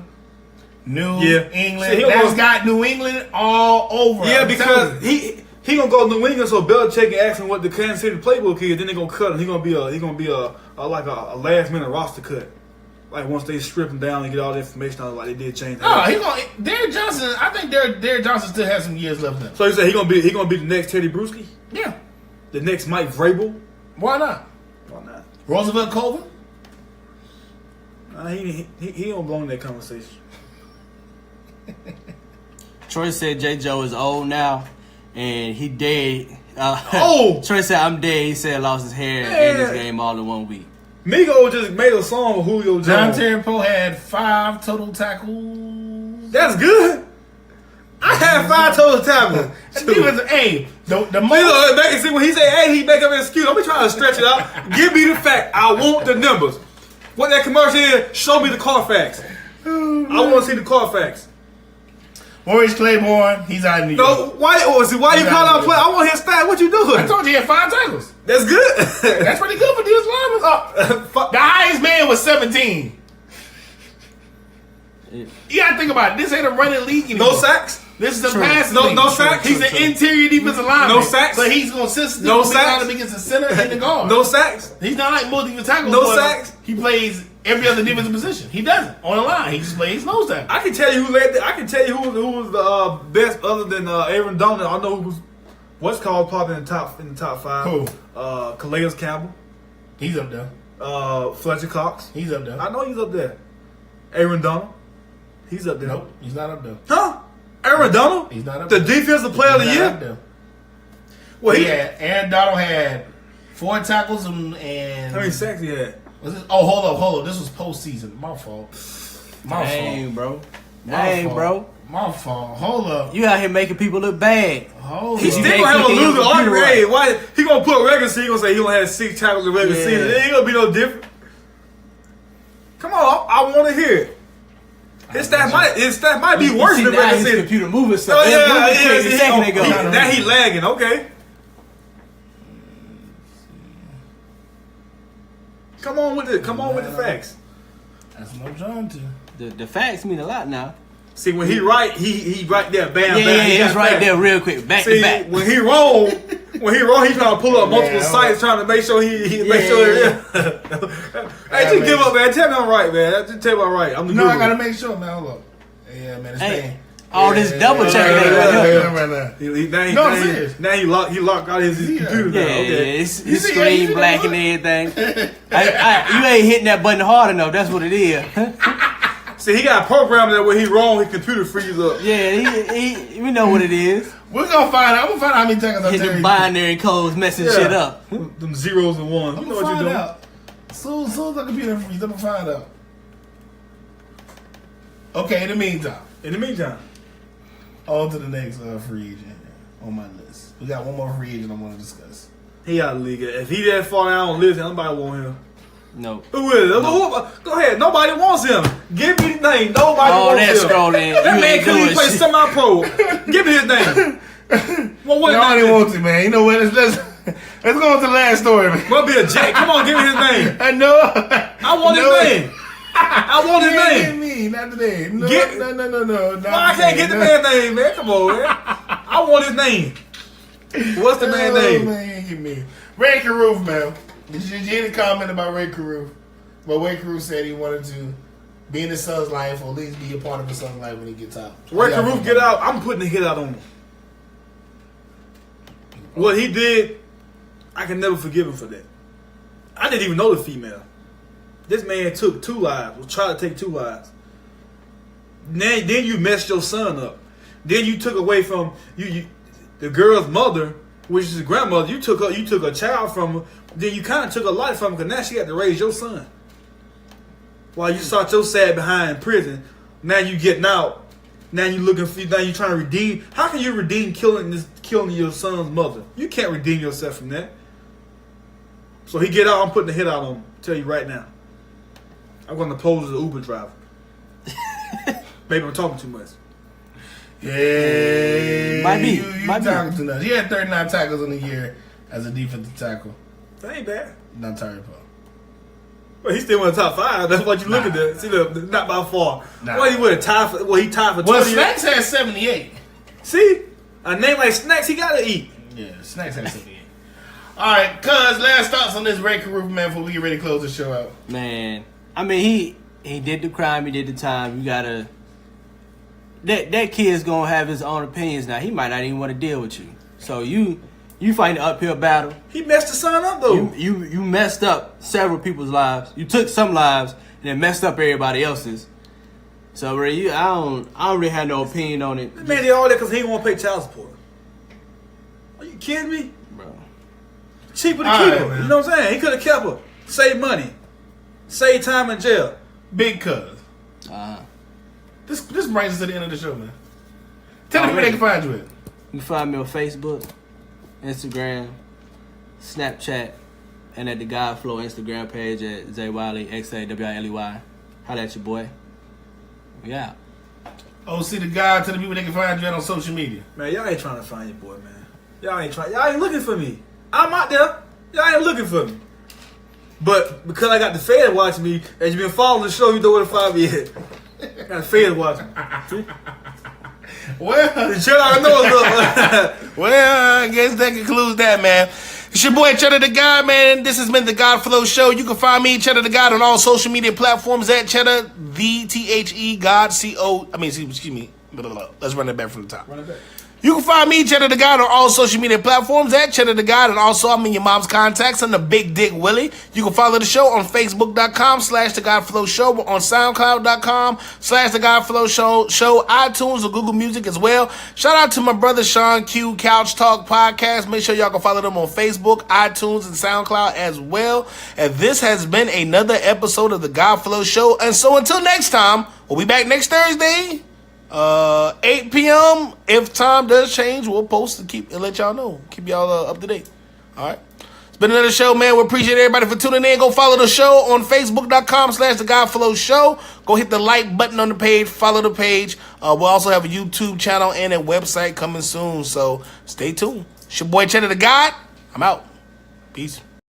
New Yeah. England. See, he'll That's go- got New England all over. Yeah, I'm telling because you. he gonna go to New England, so Belichick can ask him what the Kansas City playbook is. Then they gonna cut him. He gonna be a last minute roster cut. Like once they strip him down and get all the information out, like they did change. No, he gonna Derek Johnson. I think Derek Johnson still has some years left in him. So you say he gonna be the next Teddy Bruschi, Yeah, the next Mike Vrabel? why not? Why not? Roosevelt Colvin. He don't belong in that conversation. Troy said J. Joe is old now, and he dead. Oh! Troy said I'm dead. He said lost his hair in this game all in 1 week. Migo just made a song with Julio John Jones. Terry Poe had 5 total tackles. That's good. I had 5 total tackles. He was the most. See, when he say "hey," he make up an excuse. I'm trying to stretch it out. Give me the fact. I want the numbers. What that commercial is? Show me the Carfax. I want to see the Carfax. Maurice Claiborne, he's out of New York. No, why you call out play? I want his stat. What you doing? I told you he had 5 tackles. That's good. That's pretty good for these linemen. The highest man was 17. You gotta think about it. This ain't a running league anymore. No sacks. This is a True. passing No- league. no sacks. He's an interior defensive lineman. No sacks. But he's consistent. No He's sacks. against the center and the guard. No sacks. He's not like multiple tackles. No but sacks. He plays every other defensive position. He doesn't on the line. He just plays nose tackle. I can tell you who led. I can tell you who was the best other than Aaron Donald. I know who was what's called probably in the top five. Who? Calais Campbell, He's up there. Fletcher Cox. He's up there. I know he's up there. Aaron Donald, he's up there. Nope, he's not up there. Huh? Aaron Donald? He's not up The there. defensive player of the He's not up year. there. Well, Aaron Donald had 4 tackles and how many sacks he had? Was this? Oh, hold up. This was postseason. My fault. Dang, bro. My Dang, fault. bro. My fault. Hold up. You out here making people look bad. Hold He up. still ain't gonna have a clicking your loser computer argument. right. Hey, why he gonna put regular season? He gonna say he only had 6 tackles in regular Yeah. season. It ain't gonna be no different. Come on, I want to hear it. His stat might be worse You than see now regular his season. computer moving stuff. Oh It yeah, moved quick a second ago. Now he lagging. Okay. Come on with it. Come on with the facts. That's what I'm trying to. The facts mean a lot now. See, when he right, he right there, bam, Yeah, bam. he it's got right facts. there real quick. Back See, to back. when he wrong, he trying to pull up multiple Man, sites, trying to make sure he make Yeah, sure. yeah. Hey, just give up, man. Tell me I'm right, man. Just tell me I'm right. I'm the No, good I gotta one. make sure, man. Hold up. Yeah, man. It's Hey, thing. all this double checking ain't gonna help. Right now. Now I'm serious. he locked out his Yeah. computer now. Yeah, Okay. it's You see- screen you see black that and everything. You ain't hitting that button hard enough. That's what it is. See, he got a program that when he wrong, his computer freezes up. Yeah, we know what it is. We're gonna find out. I'm gonna find out how many tackles I Hit tell the you. binary codes messing shit up. Them zeros and ones. I'm You know gonna what find you're doing. out. Soon as the computer freezes, I'm gonna find out. Okay, in the meantime, In the meantime, on to the next free agent on my list. We got one more free agent I want to discuss. he out of the league. If he that far down on the list, nobody want him. No. Who is it? Go ahead. Nobody wants him. Give me the name. Nobody Oh, wants that's him. scrolling. That You man ain't couldn't even doing play shit. semi-pro. Give me his name. Well, what Nobody name? wants it, man. You know what? Let's go on to the last story, man. Must be a Jack. Come on, give me his name. I know. I want his name. I want his name. Me, not today. No, Get- no. Not Why I can't today. get the man's name, man? Come on, man. I want his name. What's the man's name? Man, give me Ray Caruth, man. Did you hear the comment about Ray Caruth? But Ray Caruth said he wanted to be in his son's life, or at least be a part of his son's life when he gets out. Where can Roof get out? I'm putting a hit out on him. What he did, I can never forgive him for that. I didn't even know the female. This man took 2 lives, was trying to take 2 lives. Then you messed your son up. Then you took away from you the girl's mother, which is his grandmother. You took a child from her. Then you kind of took a life from her because now she had to raise your son. While you sought your sad behind in prison, now you getting out. Now you looking for. Now you trying to redeem. How can you redeem killing your son's mother? You can't redeem yourself from that. So he get out. I'm putting the hit out on him. Tell you right now. I'm going to pose as an Uber driver. Maybe I'm talking too much. Yeah, Might be. You Might be. talking too much. He had 39 tackles in a year as a defensive tackle. That ain't bad. Not Terry Poe. But he's still in the top 5. That's what you look Nah. at. That. See, not by far. Nah. What he would have tied for? Well, he tied for 20. Well, Snacks had 78. See, a name like Snacks, he gotta eat. Yeah, Snacks had 78. All right, cuz last thoughts on this Ray Caruth, man, before we get ready to close the show out. Man, I mean, he did the crime, he did the time. You gotta. That kid's gonna have his own opinions now. He might not even want to deal with you. So you fight an uphill battle. He messed the son up though. You messed up several people's lives. You took some lives and then messed up everybody else's. So Ray, I don't really have no opinion on it, This man did all that because he didn't want to pay child support. Are you kidding me? bro. Cheaper to All keep right, her. man. You know what I'm saying? He could have kept her. Save money. Save time in jail. Big cuz. This brings us to the end of the show, man. Tell them where they can find you at. You can find me on Facebook, Instagram, Snapchat, and at the God Flow Instagram page at Zaywiley, XAWILEY. Holla at your boy. We out. OC the guy, tell the people they can find you at on social media. Man, y'all ain't trying to find your boy, man. Y'all ain't looking for me. I'm out there. Y'all ain't looking for me. But because I got the Fed watching me, as you've been following the show, you know where to find me at. Got the Fed watching me. Well, The shit I know is up. well, I guess that concludes that, man. It's your boy Cheddar the God, man. This has been the God Flow Show. You can find me, Cheddar the God, on all social media platforms at Cheddar the THE God CO. I mean, excuse me. Let's run it back from the top. Run it back. You can find me, Cheddar the God, on all social media platforms at Cheddar the God, and also I'm in your mom's contacts on the Big Dick Willie. You can follow the show on Facebook.com/The God Flow Show, on SoundCloud.com/The God Flow Show, iTunes or Google Music as well. Shout out to my brother Sean Q, Couch Talk Podcast. Make sure y'all can follow them on Facebook, iTunes, and SoundCloud as well. And this has been another episode of The God Flow Show. And so until next time, we'll be back next Thursday. 8 p.m. If time does change, we'll post and let y'all know. Keep y'all up to date. All right. It's been another show, man. We appreciate everybody for tuning in. Go follow the show on Facebook.com/The God Flow Show. Go hit the like button on the page. Follow the page. We'll also have a YouTube channel and a website coming soon. So stay tuned. It's your boy Cheddar the God. I'm out. Peace.